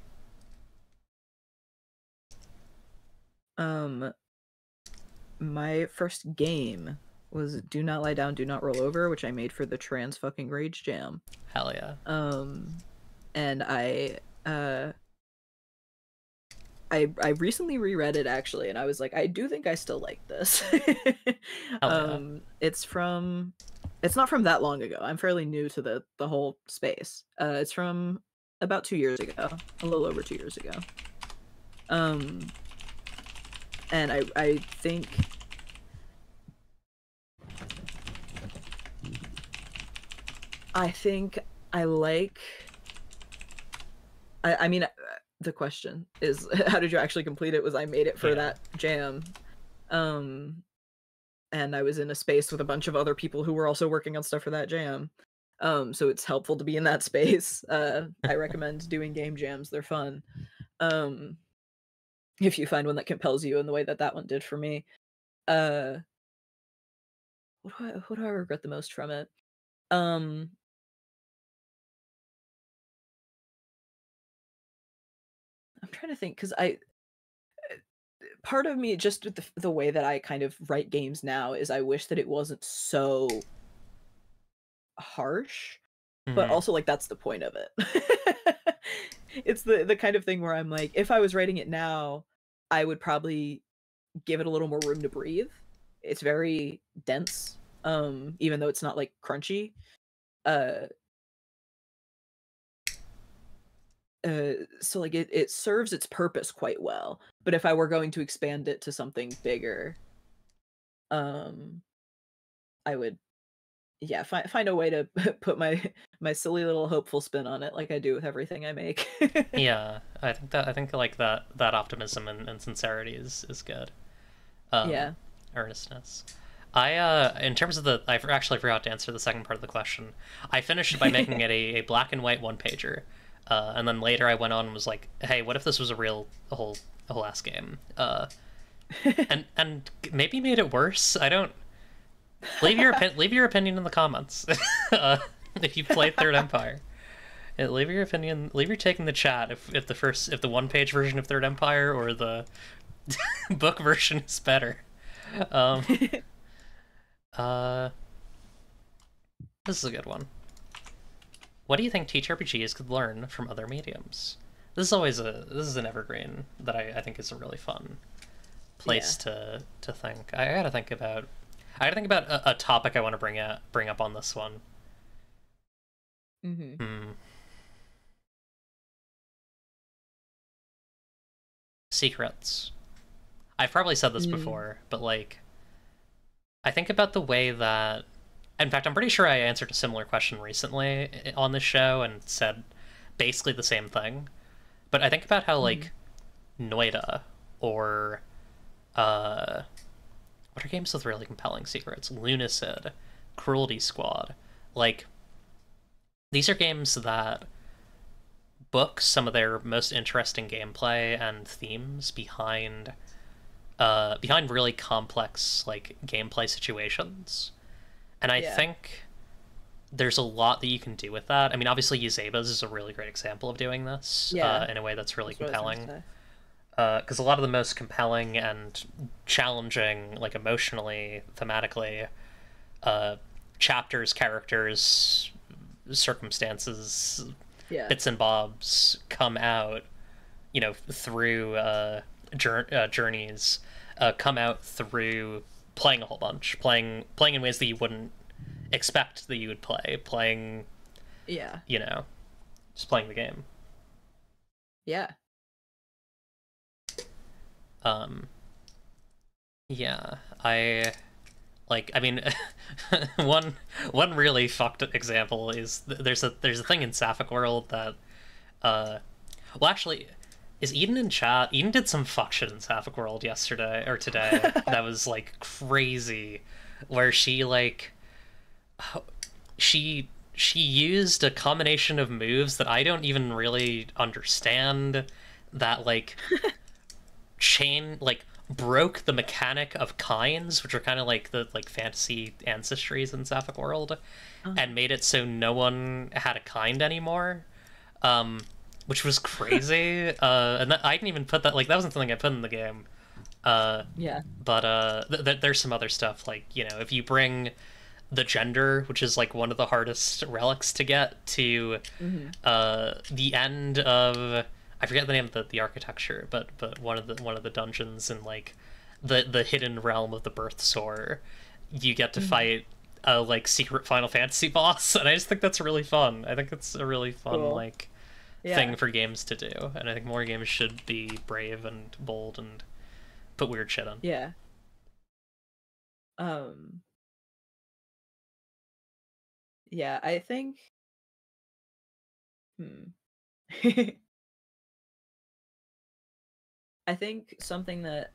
Um, my first game was Do Not Lie Down, Do Not Roll Over, which I made for the Trans fucking Rage Jam. Hell yeah. And I recently reread it actually, and I was like, I do think I still like this. Hell yeah. It's not from that long ago. I'm fairly new to the whole space. It's from about 2 years ago, a little over 2 years ago. Um, and I think I like. I mean, the question is, how did you actually complete it? Was I made it for Yeah. that jam, um, and I was in a space with a bunch of other people who were also working on stuff for that jam. So it's helpful to be in that space. I recommend doing game jams; they're fun. Um, if you find one that compels you in the way that that one did for me. Uh, what do I regret the most from it? Um, I'm trying to think because I part of me just with the way that I kind of write games now is I wish that it wasn't so harsh, but Hmm. also like that's the point of it. It's the kind of thing where I'm like, if I was writing it now, I would probably give it a little more room to breathe. It's very dense, even though it's not like crunchy. Uh, so like it serves its purpose quite well. But if I were going to expand it to something bigger, um, I would, yeah, find a way to put my silly little hopeful spin on it, like I do with everything I make. Yeah, I think like that optimism and sincerity is good. Um, Yeah. Earnestness. In terms of I actually forgot to answer the second part of the question. I finished it by making it a black and white 1 pager, and then later I went on and was like, hey, what if this was a whole ass game? And maybe made it worse. I don't. Leave your opinion in the comments. uh, if you played Third Empire. Leave your opinion. Leave your take in the chat if if the 1 page version of Third Empire or the book version is better. Um, uh, this is a good one. What do you think TTRPGs could learn from other mediums? This is an evergreen that I think is a really fun place to think. I gotta think about a topic I want to bring up on this one. Mm-hmm. Secrets. I've probably said this before, but like, I think about the way that, in fact, I'm pretty sure I answered a similar question recently on this show and said basically the same thing. But I think about how like Noida or what are games with really compelling secrets? Lunacid, Cruelty Squad, like these are games that book some of their most interesting gameplay and themes behind really complex like gameplay situations. And I think there's a lot that you can do with that. I mean, obviously Yuzeba's is a really great example of doing this in a way that's really compelling. Because a lot of the most compelling and challenging, like emotionally, thematically, chapters, characters, circumstances, bits and bobs come out, you know, through journeys, come out through playing a whole bunch, playing in ways that you wouldn't expect that you would playing, you know, just playing the game. I mean, one really fucked example is there's a thing in Sapphic World that well, actually, is Eden in chat? Eden did some fuck shit in Sapphic World yesterday or today that was like crazy, where she like she used a combination of moves that I don't even really understand, that like broke the mechanic of kinds, which are kind of like the fantasy ancestries in Sapphic World, and made it so no one had a kind anymore, which was crazy. And I didn't even put that, like, that wasn't something I put in the game. But there's some other stuff, like, you know, if you bring the gender, which is like one of the hardest relics to get, to the end of, I forget the name of the architecture, but one of the dungeons in like the hidden realm of the Birth Sore, you get to fight a like secret Final Fantasy boss, and I just think that's really fun. I think it's a really fun like thing for games to do, and I think more games should be brave and bold and put weird shit on. I think I think something that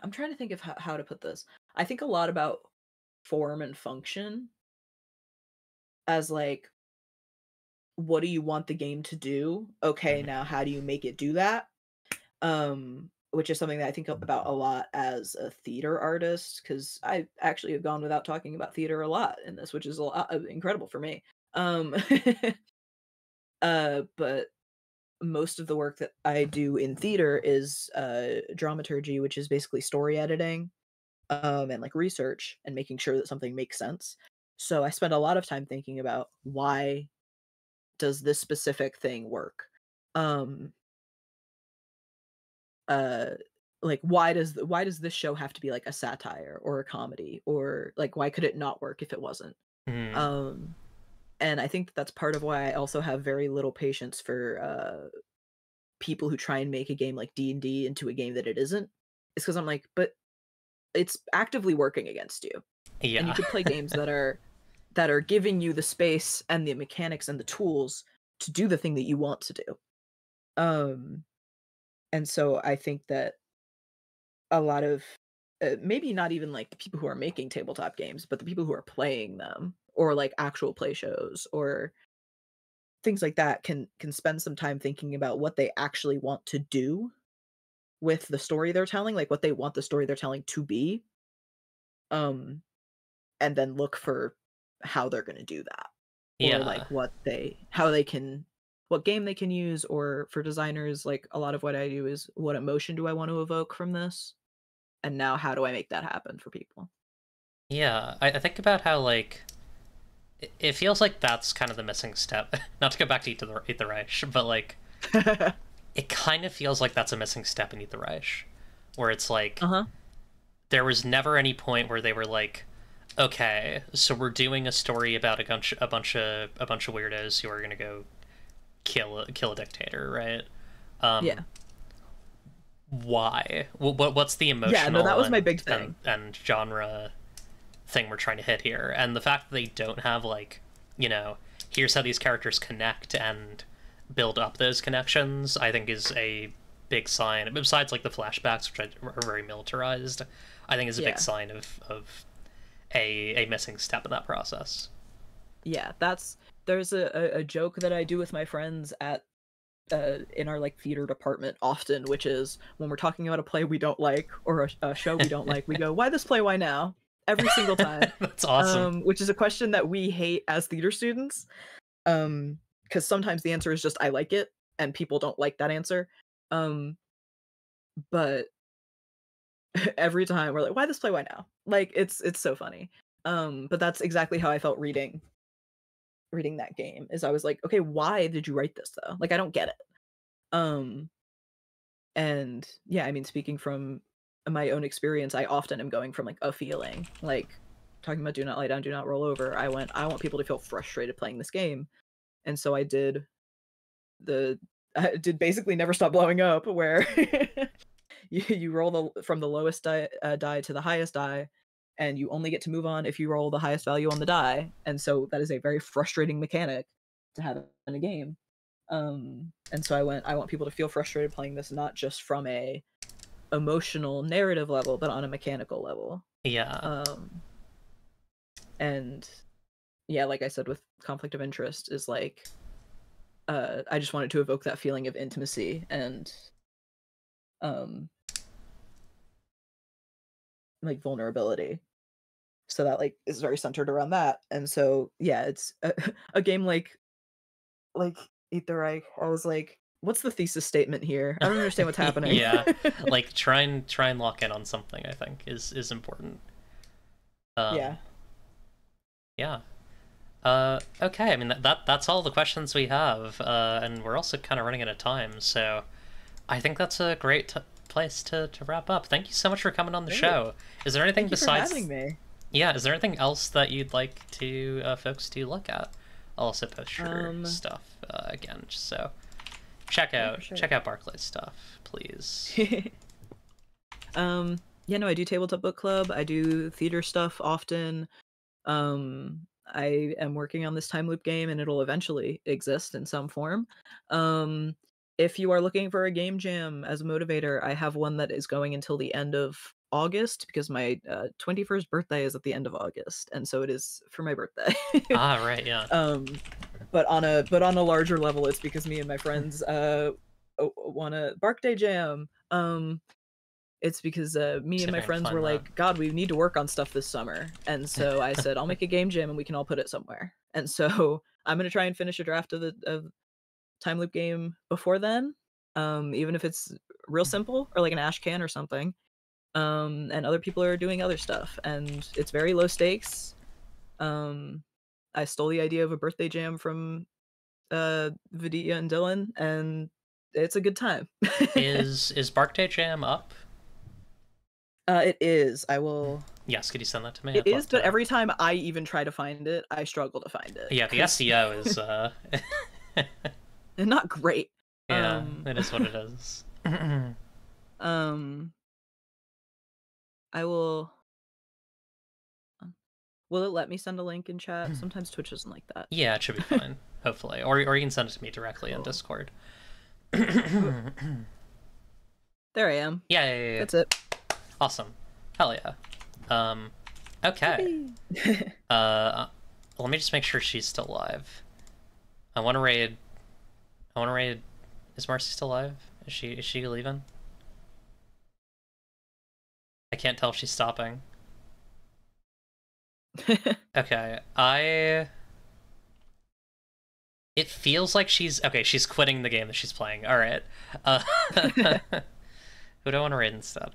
I'm trying to think of how to put this. I think a lot about form and function as like, what do you want the game to do? Okay, now how do you make it do that? Which is something that I think about a lot as a theater artist, because I actually have gone without talking about theater a lot in this, which is a lot incredible for me. But most of the work that I do in theater is dramaturgy, which is basically story editing, and like research and making sure that something makes sense. So I spend a lot of time thinking about, why does this specific thing work? Like, why does this show have to be like a satire or a comedy, or like, why could it not work if it wasn't? And I think that's part of why I also have very little patience for people who try and make a game like D&D into a game that it isn't. It's because I'm like, but it's actively working against you. And you could play games that are giving you the space and the mechanics and the tools to do the thing that you want to do. And so I think that a lot of maybe not even like the people who are making tabletop games, but the people who are playing them, or like actual play shows or things like that, can spend some time thinking about what they actually want to do with the story they're telling, like what they want the story they're telling to be, and then look for how they're going to do that, or like what game they can use. Or for designers, like a lot of what I do is, what emotion do I want to evoke from this, and now how do I make that happen for people? I think about how like it feels like that's kind of the missing step. Not to go back to Eat the Reich, but like it kind of feels like that's a missing step in Eat the Reich, where it's like Uh-huh. there was never any point where they were like, okay, so we're doing a story about a bunch of weirdos who are gonna go kill a dictator, right? Yeah. Why? What's the emotional Yeah, no, that was my big thing. and genre thing we're trying to hit here? And the fact that they don't have, like, you know, here's how these characters connect and build up those connections, I think is a big sign. Besides, like, the flashbacks, which are very militarized, I think is a big sign of a missing step in that process. Yeah, there's a joke that I do with my friends at in our like theater department often, which is when we're talking about a play we don't like or a show we don't like, we go, "Why this play? Why now?" Every single time. That's awesome. Which is a question that we hate as theater students. Because sometimes the answer is just I like it, and people don't like that answer. But every time we're like, "Why this play? Why now?" Like it's so funny. But that's exactly how I felt reading that game. Is I was like, "Okay, why did you write this though? Like I don't get it." Um And yeah, I mean, speaking from my own experience, I often am going from like a feeling, like talking about do not lie down, do not roll over. I want people to feel frustrated playing this game. And so I did basically Never Stop Blowing Up, where you roll from the lowest die to the highest die, and you only get to move on if you roll the highest value on the die. And so that is a very frustrating mechanic to have in a game. And so I want people to feel frustrated playing this, not just from a emotional narrative level, but on a mechanical level. Yeah. And yeah, like I said, with conflict of interest is like, I just wanted to evoke that feeling of intimacy and, like vulnerability. So that like is very centered around that. And so, yeah, it's a game like Eat the Reich. I was like, what's the thesis statement here? I don't understand what's happening. Yeah, like try and lock in on something, I think is important. Yeah. Yeah. Okay, I mean that's all the questions we have, and we're also kind of running out of time, so I think that's a great place to wrap up. Thank you so much for coming on the show. Is there anything besides? Thank you for having me. Yeah, is there anything else that you'd like to folks to look at? I'll also post your stuff again, just so check out Barclay's stuff, please. Yeah, no, I do tabletop book club. I do theater stuff often. I am working on this time loop game, and it'll eventually exist in some form. If you are looking for a game jam as a motivator, I have one that is going until the end of August, because my 21st birthday is at the end of August, and so it is for my birthday. Ah, right, yeah. But on a larger level, it's because me and my friends want a Barclay jam. It's because me and my friends were like, God, we need to work on stuff this summer. And so I said, I'll make a game jam and we can all put it somewhere. And so I'm going to try and finish a draft of the time loop game before then, even if it's real simple or like an ash can or something. And other people are doing other stuff, and it's very low stakes. I stole the idea of a birthday jam from Vidya and Dylan, and it's a good time. Is Barclay Jam up? It is. I will. Yes, could you send that to me? It is, but every time I even try to find it, I struggle to find it. Yeah, the SEO is not great. Yeah, it is what it is. I will. Will it let me send a link in chat? Sometimes Twitch doesn't like that. Yeah, it should be fine. Hopefully, or you can send it to me directly in Discord. There I am. Yeah. That's it. Awesome. Hell yeah. Okay. Let me just make sure she's still alive. I want to raid. Is Marcy still alive? Is she leaving? I can't tell if she's stopping. Okay, it feels like she's quitting the game that she's playing. All right. Who do I want to raid instead?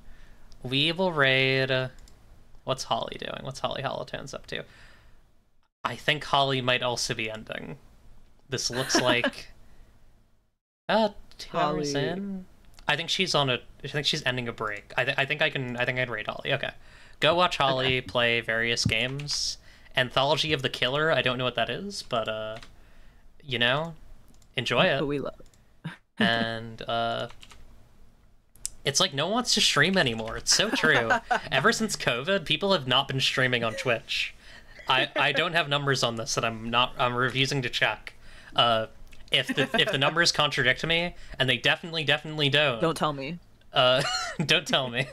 We will raid. What's Holly doing? What's Holly Holotones up to? I think Holly might also be ending. This looks like. 2 hours Holly. in. I think she's ending a break. I think I'd rate Holly. Okay. Go watch Holly play various games. Anthology of the Killer, I don't know what that is, but you know, enjoy it. But we love it. And it's like no one wants to stream anymore. It's so true. Ever since COVID, people have not been streaming on Twitch. I don't have numbers on this, and I'm refusing to check. If the numbers contradict me, and they definitely Don't tell me. don't tell me.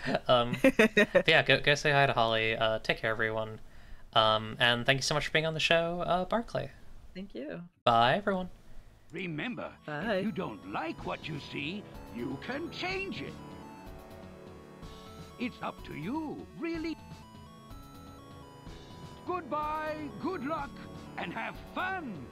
But yeah, go say hi to Holly. Take care, everyone. And thank you so much for being on the show, Barclay. Thank you. Bye, everyone. Remember, Bye. if you don't like what you see, you can change it. It's up to you, really. Goodbye, good luck, and have fun!